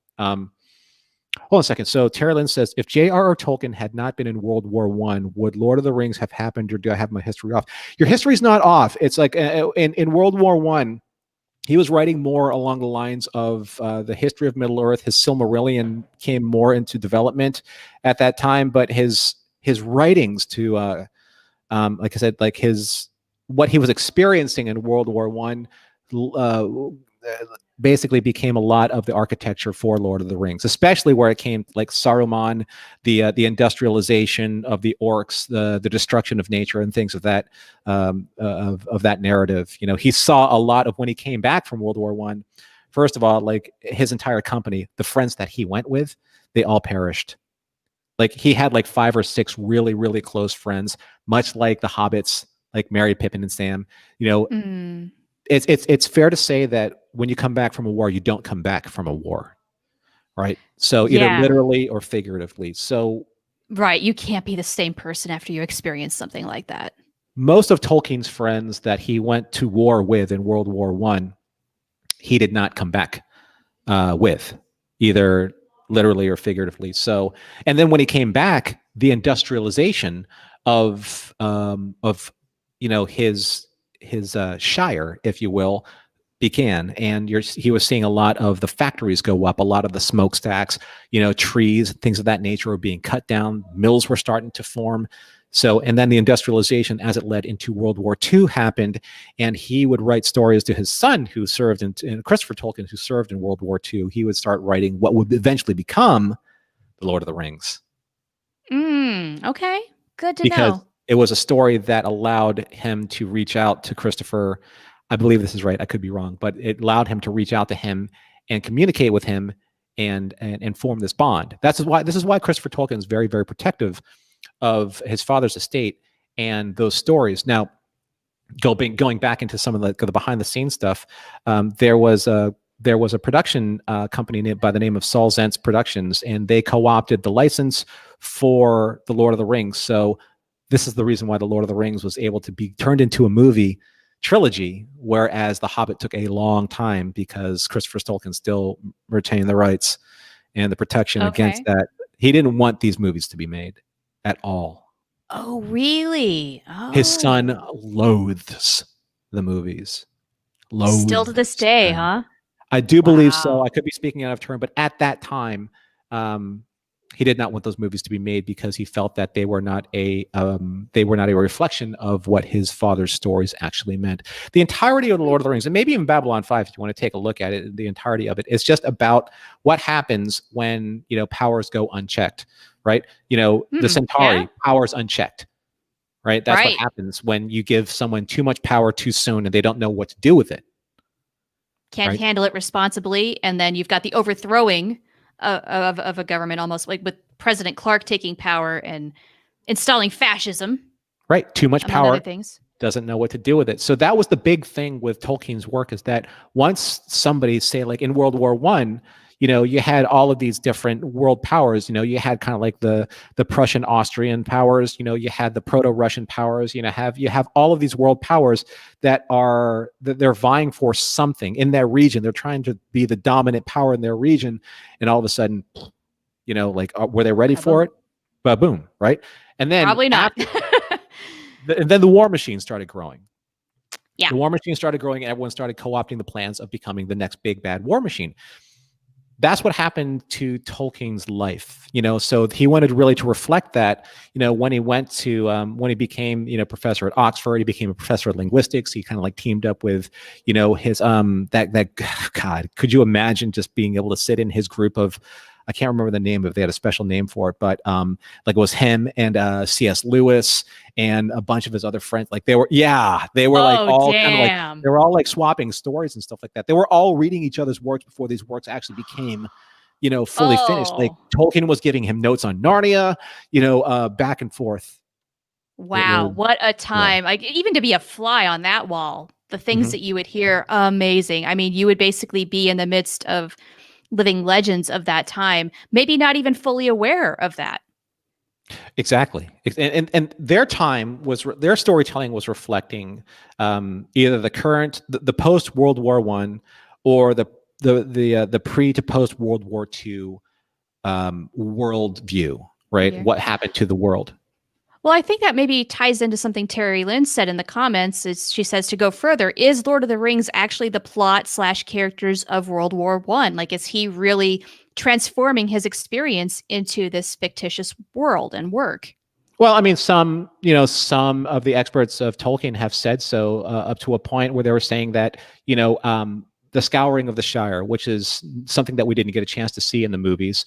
Hold on a second. So Terry Lynn says, if J.R.R. Tolkien had not been in World War I, would Lord of the Rings have happened, or do I have my history off? Your history's not off. It's like in World War I, he was writing more along the lines of the history of Middle-earth. His Silmarillion came more into development at that time, but his writings to, like I said, like what he was experiencing in World War I, basically became a lot of the architecture for Lord of the Rings, especially where it came like Saruman, the industrialization of the orcs, the destruction of nature, and things of that of that narrative. He saw a lot of, when he came back from World War I. First of all, like, his entire company, the friends that he went with, they all perished. Like, he had like 5 or 6 really, really close friends, much like the hobbits, like Merry, Pippin, and Sam. It's fair to say that when you come back from a war, you don't come back from a war, right? So either literally or figuratively. So right, you can't be the same person after you experience something like that. Most of Tolkien's friends that he went to war with in World War I, he did not come back with, either literally or figuratively. So, and then when he came back, the industrialization of his shire, if you will, began, and he was seeing a lot of the factories go up, a lot of the smokestacks, trees, things of that nature were being cut down, mills were starting to form. So, and then the industrialization as it led into World War II happened, and he would write stories to his son, who served in Christopher Tolkien, who served in World War II. He would start writing what would eventually become The Lord of the Rings. Okay, good to because know. It was a story that allowed him to reach out to Christopher. I believe this is right. I could be wrong, but it allowed him to reach out to him and communicate with him and form this bond. This is why Christopher Tolkien is very, very protective of his father's estate and those stories. Now, going back into some of the behind the scenes stuff, there was a production company by the name of Saul Zentz Productions, and they co-opted the license for the Lord of the Rings. So this is the reason why the Lord of the Rings was able to be turned into a movie trilogy, whereas The Hobbit took a long time because Christopher Tolkien still retained the rights and the protection against that. He didn't want these movies to be made at all. Oh, really? Oh. His son loathes the movies. Still to this day, huh? I do believe so. I could be speaking out of turn, but at that time, he did not want those movies to be made because he felt that they were not a reflection of what his father's stories actually meant. The entirety of the Lord of the Rings, and maybe even Babylon 5, if you want to take a look at it, the entirety of it is just about what happens when powers go unchecked, right? The Centauri, powers unchecked, right? That's what happens when you give someone too much power too soon and they don't know what to do with it. Can't handle it responsibly, and then you've got the overthrowing of a government, almost like with President Clark taking power and installing fascism. Right, too much power, doesn't know what to do with it. So that was the big thing with Tolkien's work, is that once somebody, say like in World War I, you had all of these different world powers. You had kind of like the Prussian Austrian powers. You had the Proto-Russian powers. You have all of these world powers that they're vying for something in their region. They're trying to be the dominant power in their region, and all of a sudden, were they ready for it? Ba-boom, right? And then probably not. And then the war machine started growing. Yeah, the war machine started growing, and everyone started co-opting the plans of becoming the next big bad war machine. That's what happened to Tolkien's life, so he wanted really to reflect that, when he went to, when he became, professor at Oxford, he became a professor of linguistics. He kind of like teamed up with, his, God, could you imagine just being able to sit in his group of, I can't remember the name, if they had a special name for it, but it was him and C.S. Lewis and a bunch of his other friends. Like they were all kind of like, they were all like swapping stories and stuff like that. They were all reading each other's works before these works actually became, fully finished. Like Tolkien was giving him notes on Narnia, back and forth. Wow, what a time! Like even to be a fly on that wall, the things that you would hear, amazing. I mean, you would basically be in the midst of living legends of that time, maybe not even fully aware of that. Exactly. And their time was, their storytelling was reflecting either the current, the post World War I, or the pre to post World War II world view, right? Yeah. What happened to the world. Well, I think that maybe ties into something Terry Lynn said in the comments. She says, to go further, is Lord of the Rings actually the plot / characters of World War I? Like, is he really transforming his experience into this fictitious world and work? Well, I mean, some of the experts of Tolkien have said so, up to a point where they were saying that, the Scouring of the Shire, which is something that we didn't get a chance to see in the movies.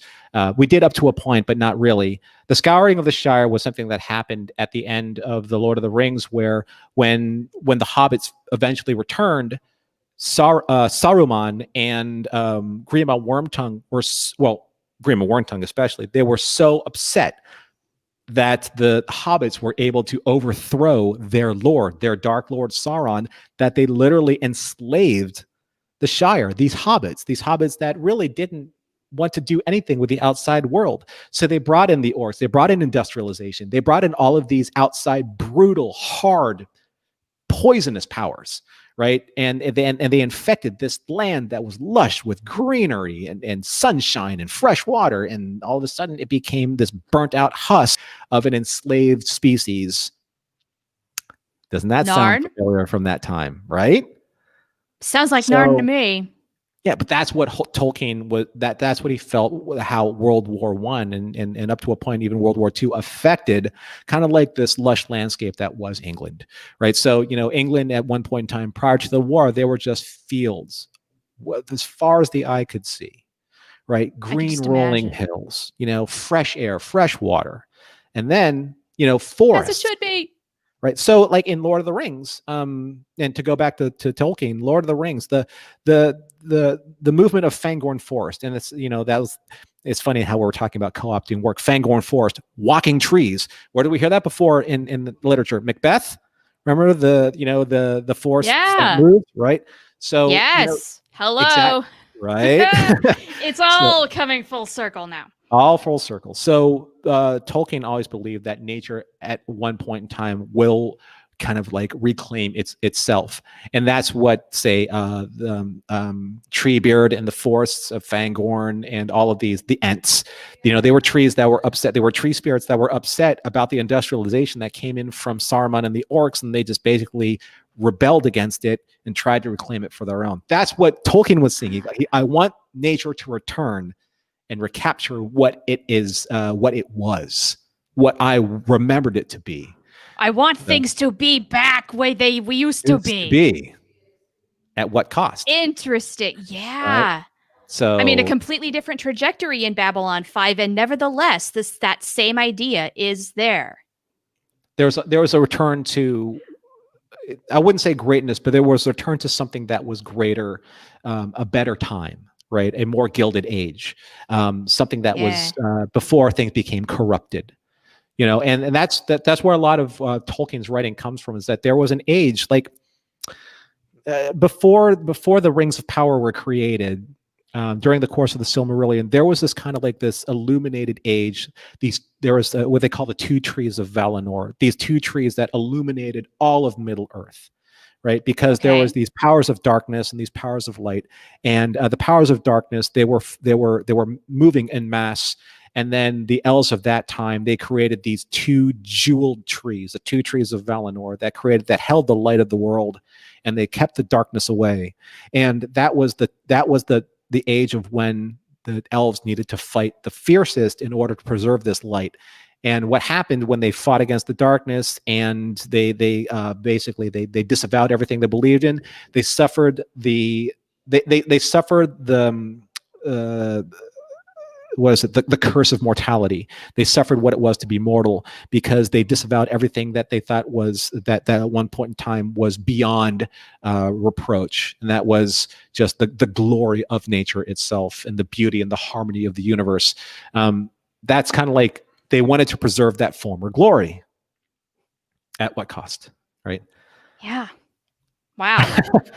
We did up to a point, but not really. The Scouring of the Shire was something that happened at the end of The Lord of the Rings, where when the hobbits eventually returned, Saruman and Grima Wormtongue Grima Wormtongue especially, they were so upset that the hobbits were able to overthrow their lord, their Dark Lord Sauron, that they literally enslaved the Shire, these hobbits that really didn't want to do anything with the outside world. So they brought in the orcs, they brought in industrialization, they brought in all of these outside brutal, hard, poisonous powers, right? And they infected this land that was lush with greenery and sunshine and fresh water, and all of a sudden it became this burnt out husk of an enslaved species. Doesn't that sound familiar from that time, right? Sounds like Narn to me. Yeah, but that's what Tolkien was. That's what he felt. How World War I and up to a point even World War II affected kind of like this lush landscape that was England, right? So England at one point in time prior to the war, they were just fields, as far as the eye could see, right? Green rolling hills, fresh air, fresh water, and then forests. As it should be. right? So like in Lord of the Rings, and to go back to Tolkien, Lord of the Rings, the movement of Fangorn Forest, and it's funny how we're talking about co-opting work. Fangorn Forest, walking trees. Where did we hear that before in the literature? Macbeth. Remember the forest that Yeah. moved, right? So Yes. Hello. exactly, right. It's all coming full circle now. All full circle. So Tolkien always believed that nature at one point in time will kind of like reclaim itself, and that's what, say, the Treebeard and the forests of Fangorn and all of the Ents. They were trees that were upset. They were tree spirits that were upset about the industrialization that came in from Saruman and the orcs, and they just basically rebelled against it and tried to reclaim it for their own. That's what Tolkien was saying. I want nature to return and recapture what it is, what it was, what I remembered it to be. I want things to be back where we used to be. At what cost? Interesting. Yeah. Right? So I mean, a completely different trajectory in Babylon 5, and nevertheless, that same idea is there. There was a return to, I wouldn't say greatness, but there was a return to something that was greater, a better time. Right, a more gilded age, something that was before things became corrupted, and that's where a lot of Tolkien's writing comes from. Is that there was an age like before the Rings of Power were created, during the course of the Silmarillion, there was this kind of like this illuminated age. There was what they call the two trees of Valinor. These two trees that illuminated all of Middle Earth. Right, because there was these powers of darkness and these powers of light, and the powers of darkness, they were moving en masse, and then the elves of that time, they created these two jeweled trees, the two trees of Valinor that held the light of the world, and they kept the darkness away, and that was the age of when the elves needed to fight the fiercest in order to preserve this light. And what happened when they fought against the darkness and they basically disavowed everything they believed in, they suffered the curse of mortality. They suffered what it was to be mortal because they disavowed everything that they thought was that at one point in time was beyond reproach, and that was just the glory of nature itself and the beauty and the harmony of the universe. That's kind of like, they wanted to preserve that former glory. At what cost, right? Yeah. Wow.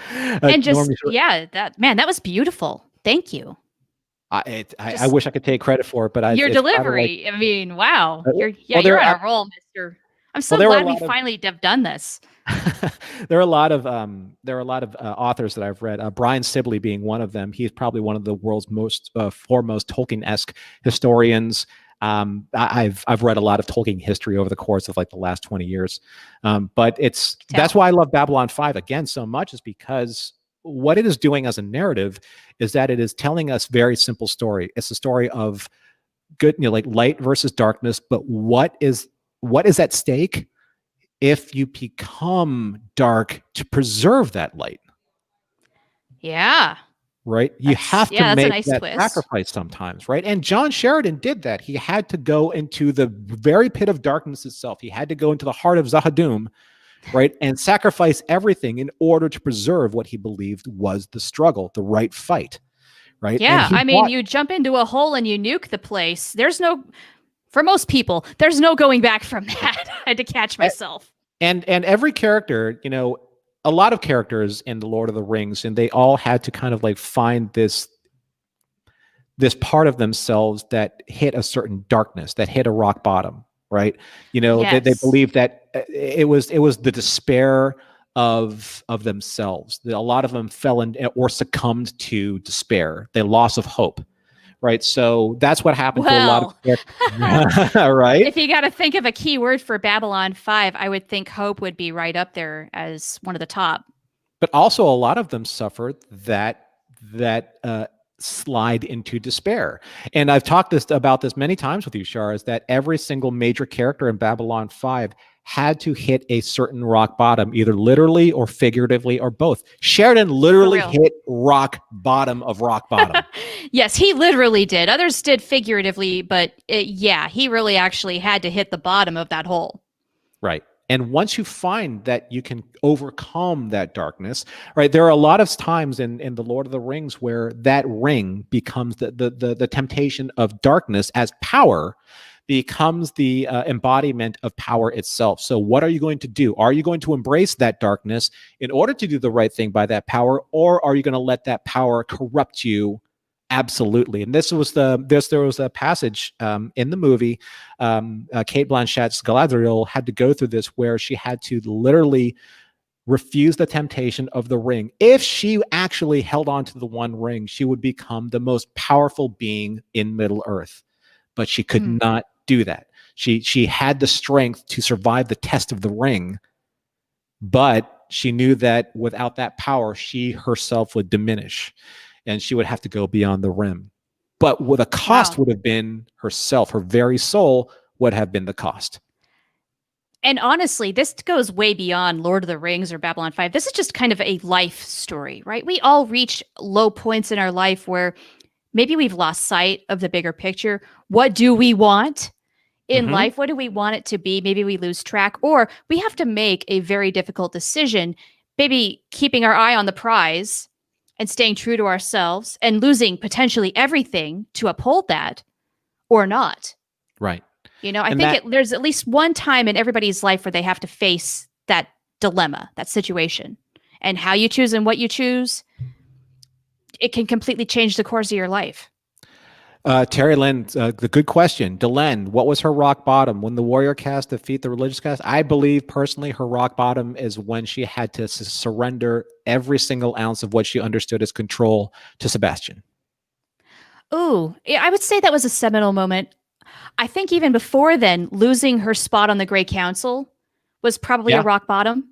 And just that was beautiful. Thank you. I wish I could take credit for it, but your delivery. Like, I mean, wow. You're on a roll, Mister. I'm so glad we finally have done this. There are a lot of authors that I've read. Brian Sibley being one of them. He's probably one of the world's most foremost Tolkien-esque historians. I've read a lot of Tolkien history over the course of like the last 20 years. But that's why I love Babylon 5 again so much, is because what it is doing as a narrative is that it is telling us very simple story. It's a story of good, like light versus darkness, but what is at stake if you become dark to preserve that light? Yeah. Right? You have to make that sacrifice sometimes, right? And John Sheridan did that. He had to go into the very pit of darkness itself. He had to go into the heart of Zócalo, right? And sacrifice everything in order to preserve what he believed was the struggle, the right fight, right? Yeah, I mean, you jump into a hole and you nuke the place. For most people, there's no going back from that. I had to catch myself. And every character, a lot of characters in the Lord of the Rings, and they all had to kind of like find this part of themselves that hit a certain darkness, that hit a rock bottom, right? They believed that it was the despair of themselves. A lot of them fell in or succumbed to despair, the loss of hope. Right. So that's what happened to a lot of characters. Right. If you got to think of a key word for Babylon 5, I would think hope would be right up there as one of the top. But also a lot of them suffered that slide into despair. And I've talked about this many times with you, Shar, is that every single major character in Babylon 5 had to hit a certain rock bottom, either literally or figuratively or both. Sheridan literally hit rock bottom of rock bottom. Yes, he literally did. Others did figuratively, but he really actually had to hit the bottom of that hole. Right. And once you find that you can overcome that darkness, right? There are a lot of times in the Lord of the Rings where that ring becomes the temptation of darkness as power becomes the embodiment of power itself. So what are you going to do? Are you going to embrace that darkness in order to do the right thing by that power, or are you going to let that power corrupt you? Absolutely. And there was a passage in the movie. Kate Blanchett's Galadriel had to go through this, where she had to literally refuse the temptation of the ring. If she actually held on to the One Ring, she would become the most powerful being in Middle Earth. But she could not do that. She had the strength to survive the test of the ring, but she knew that without that power, she herself would diminish, and she would have to go beyond the rim. But what the cost would have been herself, her very soul would have been the cost. And honestly, this goes way beyond Lord of the Rings or Babylon 5. This is just kind of a life story, right? We all reach low points in our life where maybe we've lost sight of the bigger picture. What do we want in life? What do we want it to be? Maybe we lose track, or we have to make a very difficult decision, maybe keeping our eye on the prize and staying true to ourselves and losing potentially everything to uphold that, or not. Right. You know, I think there's at least one time in everybody's life where they have to face that dilemma, that situation. And how you choose and what you choose, it can completely change the course of your life. Terry Lynn, the good question. Delenn, what was her rock bottom? When the warrior caste defeat the religious caste? I believe personally her rock bottom is when she had to surrender every single ounce of what she understood as control to Sebastian. Ooh, I would say that was a seminal moment. I think even before then, losing her spot on the Grey Council was probably a rock bottom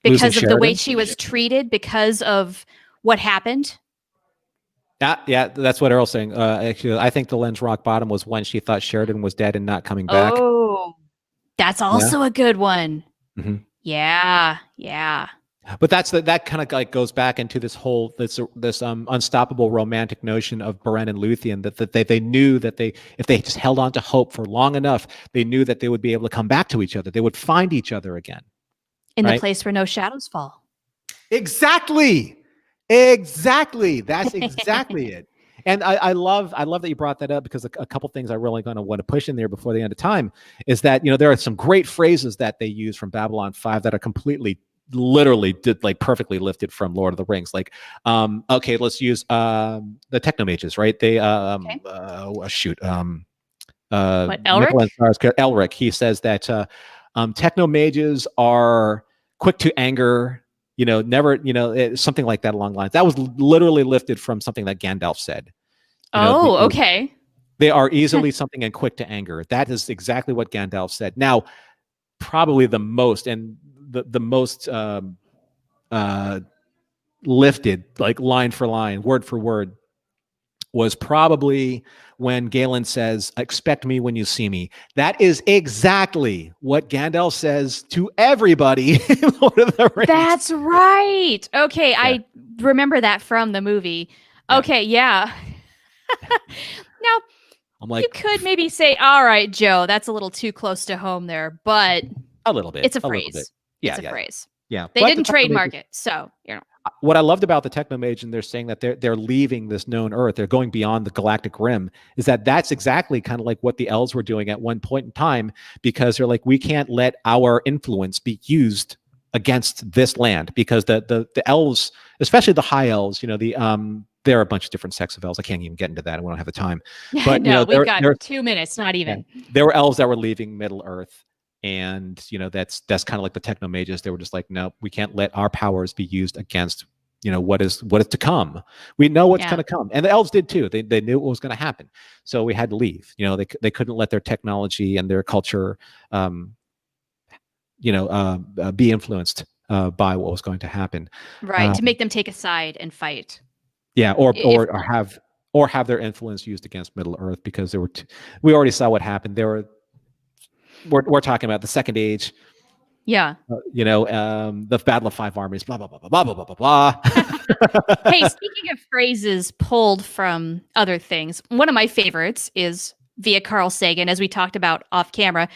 because of the way she was treated, because of what happened. Yeah, that's what Earl's saying. Actually, I think the lens rock bottom was when she thought Sheridan was dead and not coming back. Oh, that's also a good one. Yeah. But that kind of like goes back into this whole this unstoppable romantic notion of Beren and Luthien, that they knew that if they just held on to hope for long enough, they knew that they would be able to come back to each other. They would find each other again. In the place where no shadows fall. Exactly. That's exactly it. And I love that you brought that up, because a couple things I really going to want to push in there before the end of time is that, there are some great phrases that they use from Babylon 5 that are completely, literally perfectly lifted from Lord of the Rings. Like, okay, let's use the technomages, right? They Elric. He says that technomages are quick to anger, never, something like that along the lines. That was literally lifted from something that Gandalf said. Okay. They are easily something and quick to anger. That is exactly what Gandalf said. Now, probably the most lifted, like line for line, word for word, was probably when Galen says, "Expect me when you see me." That is exactly what Gandalf says to everybody in Lord of the Rings. That's right. Okay, yeah. I remember that from the movie. Okay, yeah. Now, I'm like, you could maybe say, "All right, Joe, that's a little too close to home there," but a little bit. It's a phrase. Yeah, it's a phrase. Yeah, they didn't trademark it, so What I loved about the Technomage, and they're saying that they're leaving this known Earth, they're going beyond the galactic rim, is that's exactly kind of like what the elves were doing at one point in time, because they're like, we can't let our influence be used against this land, because the elves, especially the high elves, there are a bunch of different sects of elves. I can't even get into that, and we don't have the time. But no, we've got 2 minutes, not even. Yeah, there were elves that were leaving Middle Earth. And that's kind of like the technomages. They were just like, no, we can't let our powers be used against what is to come. We know what's going to come, and the elves did too. They knew what was going to happen, so we had to leave. They couldn't let their technology and their culture, be influenced by what was going to happen. Right, to make them take a side and fight. Yeah, or have their influence used against Middle Earth, because we already saw what happened. We're talking about the Second Age. Yeah. The Battle of Five Armies, blah, blah, blah, blah, blah, blah, blah, blah. Hey, speaking of phrases pulled from other things, one of my favorites is via Carl Sagan, as we talked about off camera.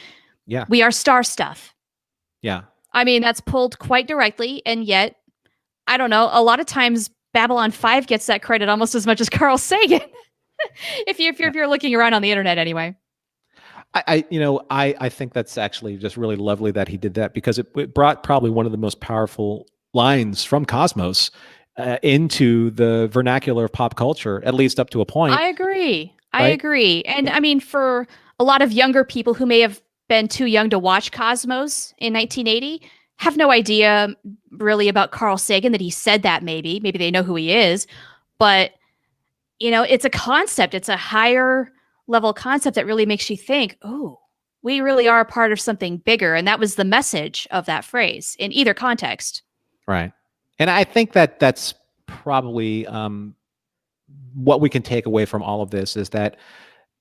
Yeah. We are star stuff. Yeah. I mean, that's pulled quite directly, and yet, I don't know, a lot of times Babylon 5 gets that credit almost as much as Carl Sagan. If you're looking around on the internet anyway. I think that's actually just really lovely that he did that, because it brought probably one of the most powerful lines from Cosmos into the vernacular of pop culture, at least up to a point. I agree. I Right? agree. And I mean, for a lot of younger people who may have been too young to watch Cosmos in 1980, have no idea really about Carl Sagan, that he said that maybe. Maybe they know who he is. But, it's a concept. It's a higher level concept that really makes you think, oh, we really are a part of something bigger. And that was the message of that phrase in either context. Right. And I think that that's probably what we can take away from all of this, is that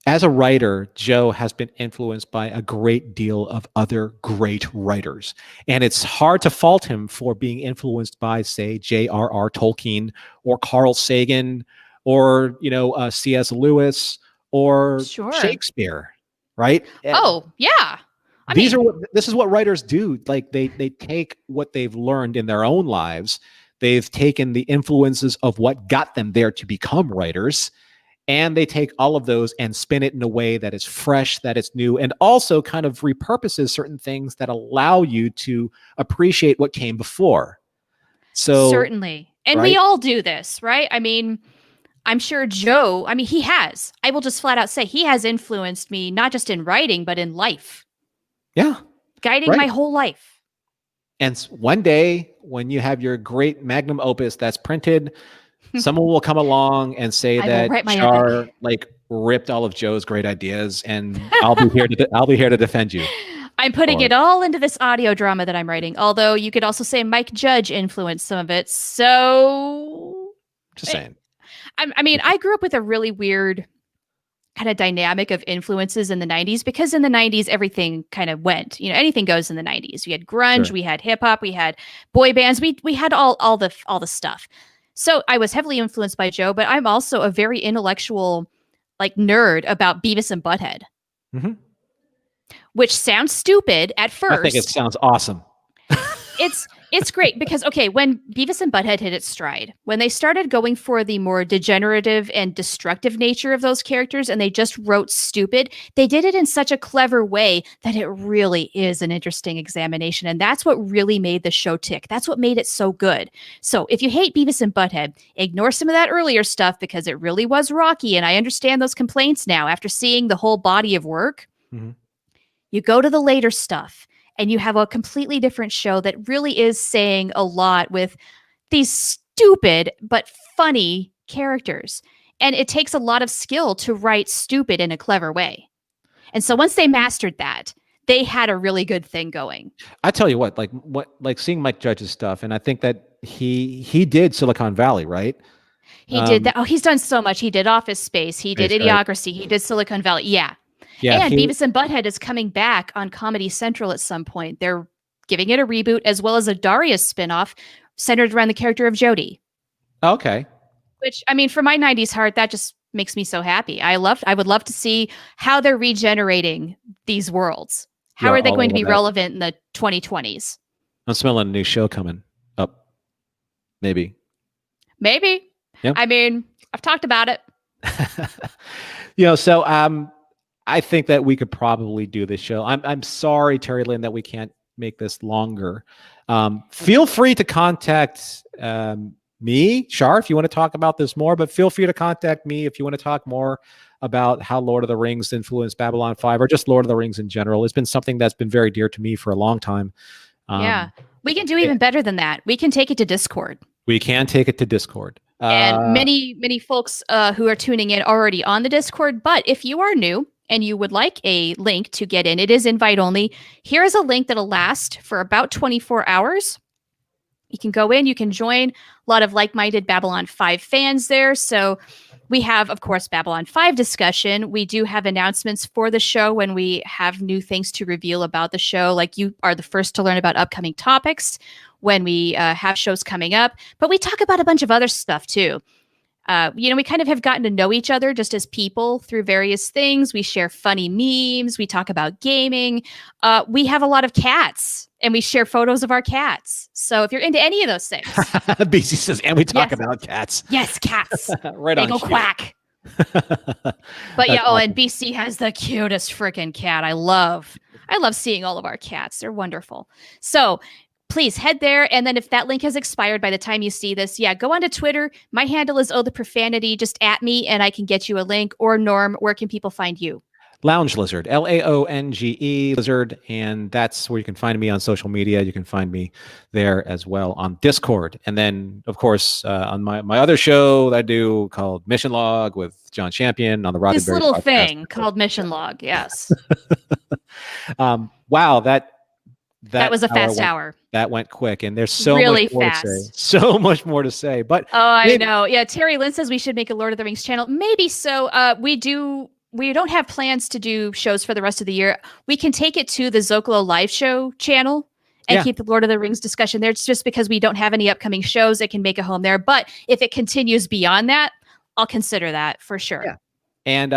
as a writer, Joe has been influenced by a great deal of other great writers. And it's hard to fault him for being influenced by, say, J.R.R. Tolkien or Carl Sagan or, C.S. Lewis or Sure. Shakespeare, right? Oh, yeah. This is what writers do. Like they take what they've learned in their own lives. They've taken the influences of what got them there to become writers, and they take all of those and spin it in a way that is fresh, that is new, and also kind of repurposes certain things that allow you to appreciate what came before. So certainly. And we all do this, right? I mean, I'm sure Joe, he has. I will just flat out say he has influenced me, not just in writing, but in life. Yeah. Guiding my whole life. And one day when you have your great magnum opus that's printed, someone will come along and say that J.R.R. ripped all of Joe's great ideas, and I'll be here to defend you. I'm putting it all into this audio drama that I'm writing. Although you could also say Mike Judge influenced some of it. So just saying. I grew up with a really weird kind of dynamic of influences in the 90s, because in the 90s everything kind of went, anything goes in the 90s. We had grunge, we had hip hop, we had boy bands, we had all the stuff. So I was heavily influenced by Joe, but I'm also a very intellectual nerd about Beavis and Butthead. Mm-hmm. Which sounds stupid at first. I think it sounds awesome. It's great because, okay, when Beavis and Butthead hit its stride, when they started going for the more degenerative and destructive nature of those characters, and they just wrote stupid, they did it in such a clever way that it really is an interesting examination. And that's what really made the show tick. That's what made it so good. So if you hate Beavis and Butthead, ignore some of that earlier stuff, because it really was rocky. And I understand those complaints now after seeing the whole body of work. Mm-hmm. You go to the later stuff, and you have a completely different show that really is saying a lot with these stupid but funny characters. And it takes a lot of skill to write stupid in a clever way. And so once they mastered that, they had a really good thing going. I tell you what, seeing Mike Judge's stuff, and I think that he did Silicon Valley, right? He did that. Oh, he's done so much. He did Office Space. He did Idiocracy. Right. He did Silicon Valley. Yeah. And Beavis and Butthead is coming back on Comedy Central at some point. They're giving it a reboot, as well as a Darius spinoff centered around the character of Jody. Okay. Which, for my 90s heart, that just makes me so happy. I would love to see how they're regenerating these worlds. How are they going to be relevant in the 2020s? I'm smelling a new show coming up. Maybe. Yep. I've talked about it. I think that we could probably do this show. I'm sorry, Terry Lynn, that we can't make this longer. Feel free to contact me, Shar, if you want to talk about this more, but feel free to contact me if you want to talk more about how Lord of the Rings influenced Babylon 5, or just Lord of the Rings in general. It's been something that's been very dear to me for a long time. We can do even better than that. We can take it to Discord. And many folks who are tuning in already on the Discord. But if you are new and you would like a link to get in, it is invite only. Here is a link that'll last for about 24 hours. You can go in, you can join a lot of like-minded Babylon 5 fans there. So we have, of course, Babylon 5 discussion. We do have announcements for the show when we have new things to reveal about the show. Like, you are the first to learn about upcoming topics when we have shows coming up. But we talk about a bunch of other stuff too. We kind of have gotten to know each other just as people through various things. We share funny memes. We talk about gaming. We have a lot of cats and we share photos of our cats. So if you're into any of those things, BC says, and we talk Yes. about cats. yes, cats. Right They on. go cue. quack. But That's yeah, awesome. and BC has the cutest freaking cat. I love seeing all of our cats. They're wonderful. So please head there. And then if that link has expired by the time you see this, yeah, go onto Twitter. My handle is the profanity. Just at me and I can get you a link. Or Norm, where can people find you? Lounge Lizard, Laonge Lizard, and that's where you can find me on social media. You can find me there as well on Discord, and then of course on my other show that I do called Mission Log with John Champion on the Rotted This Berry little podcast. thing called Mission Log. Yes. Wow, that was a fast went, hour. That went quick, and there's so Really much more to fast. say. So much more to say, but Oh, I maybe- know. Yeah, Terry Lynn says we should make a Lord of the Rings channel. Maybe so. We don't have plans to do shows for the rest of the year. We can take it to the Zócalo live show channel and Yeah. keep the Lord of the Rings discussion there. It's just because we don't have any upcoming shows that can make a home there. But if it continues beyond that, I'll consider that for sure. Yeah. And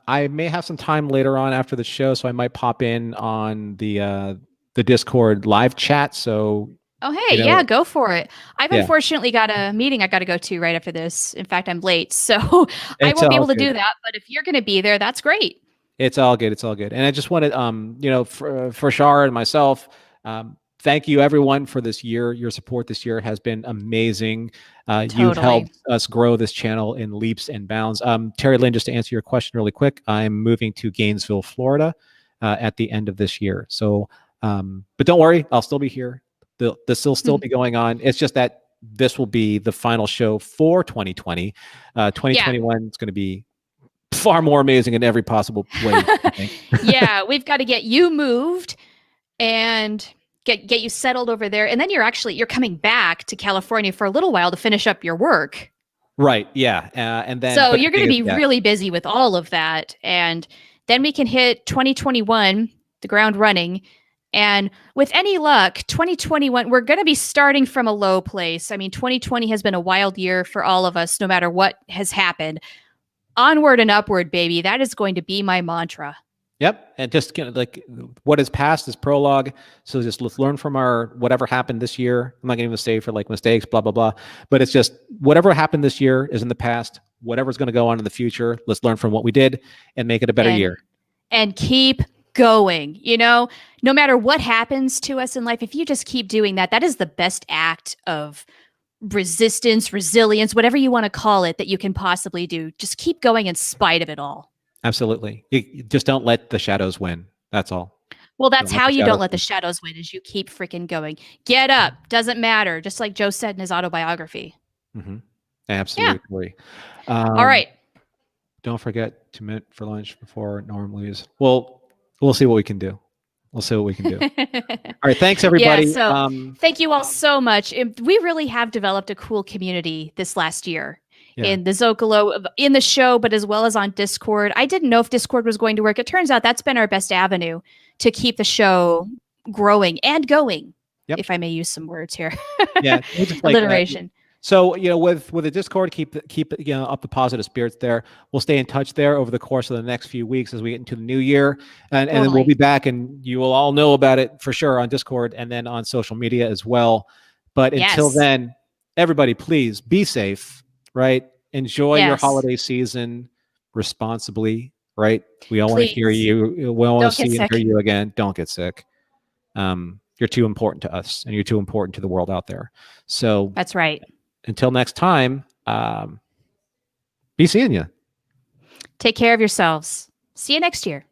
I may have some time later on after the show, so I might pop in on the Discord live chat. So Oh, hey, You know- yeah, go for it. I've Yeah. unfortunately got a meeting I got to go to right after this. In fact, I'm late, so I It's won't be all able to good. do that. But if you're going to be there, that's great. It's all good. It's all good. And I just wanted, for Shar and myself, thank you everyone for this year. Your support this year has been amazing. You've Totally. helped us grow this channel in leaps and bounds. Terry Lynn, just to answer your question really quick, I'm moving to Gainesville, Florida, at the end of this year. So, but don't worry, I'll still be here. This will still be going on. It's just that this will be the final show for 2020. 2021 is going to be far more amazing in every possible way. I think. Yeah, we've got to get you moved and get you settled over there, and then you're coming back to California for a little while to finish up your work. Right. Yeah. And then So but you're the going to thing be is, yeah, really busy with all of that, and then we can hit 2021 the ground running. And with any luck, 2021, we're going to be starting from a low place. I mean, 2020 has been a wild year for all of us, no matter what has happened. Onward and upward, baby. That is going to be my mantra. Yep. And just kind of like what is past is prologue. So just let's learn from our whatever happened this year. I'm not going to even say for like mistakes, blah, blah, blah. But it's just whatever happened this year is in the past. Whatever's going to go on in the future, let's learn from what we did and make it a better year. And keep going. No matter what happens to us in life, if you just keep doing that, that is the best act of resistance, resilience, whatever you want to call it, that you can possibly do. Just keep going in spite of it all. Absolutely. You just don't let the shadows win. That's all. Well, that's Don't let how the you shadows don't let the win. shadows win, is you keep freaking going. Get up. Doesn't matter. Just like Joe said in his autobiography. Mm-hmm. Absolutely. All right. Don't forget to meet for lunch before Norm leaves. Well, we'll see what we can do. We'll see what we can do. All right. Thanks, everybody. Yeah, so thank you all so much. We really have developed a cool community this last year in the Zócalo, in the show, but as well as on Discord. I didn't know if Discord was going to work. It turns out that's been our best avenue to keep the show growing and going, if I may use some words here. Yeah. Alliteration. So, with the Discord, keep up the positive spirits there. We'll stay in touch there over the course of the next few weeks as we get into the new year. And then we'll be back, and you will all know about it for sure on Discord and then on social media as well. But until then, everybody, please be safe, right? Enjoy your holiday season responsibly, right? We all want to hear you. We all want to see and hear you again. Don't get sick. You're too important to us, and you're too important to the world out there. So that's right. Until next time, be seeing you. Take care of yourselves. See you next year.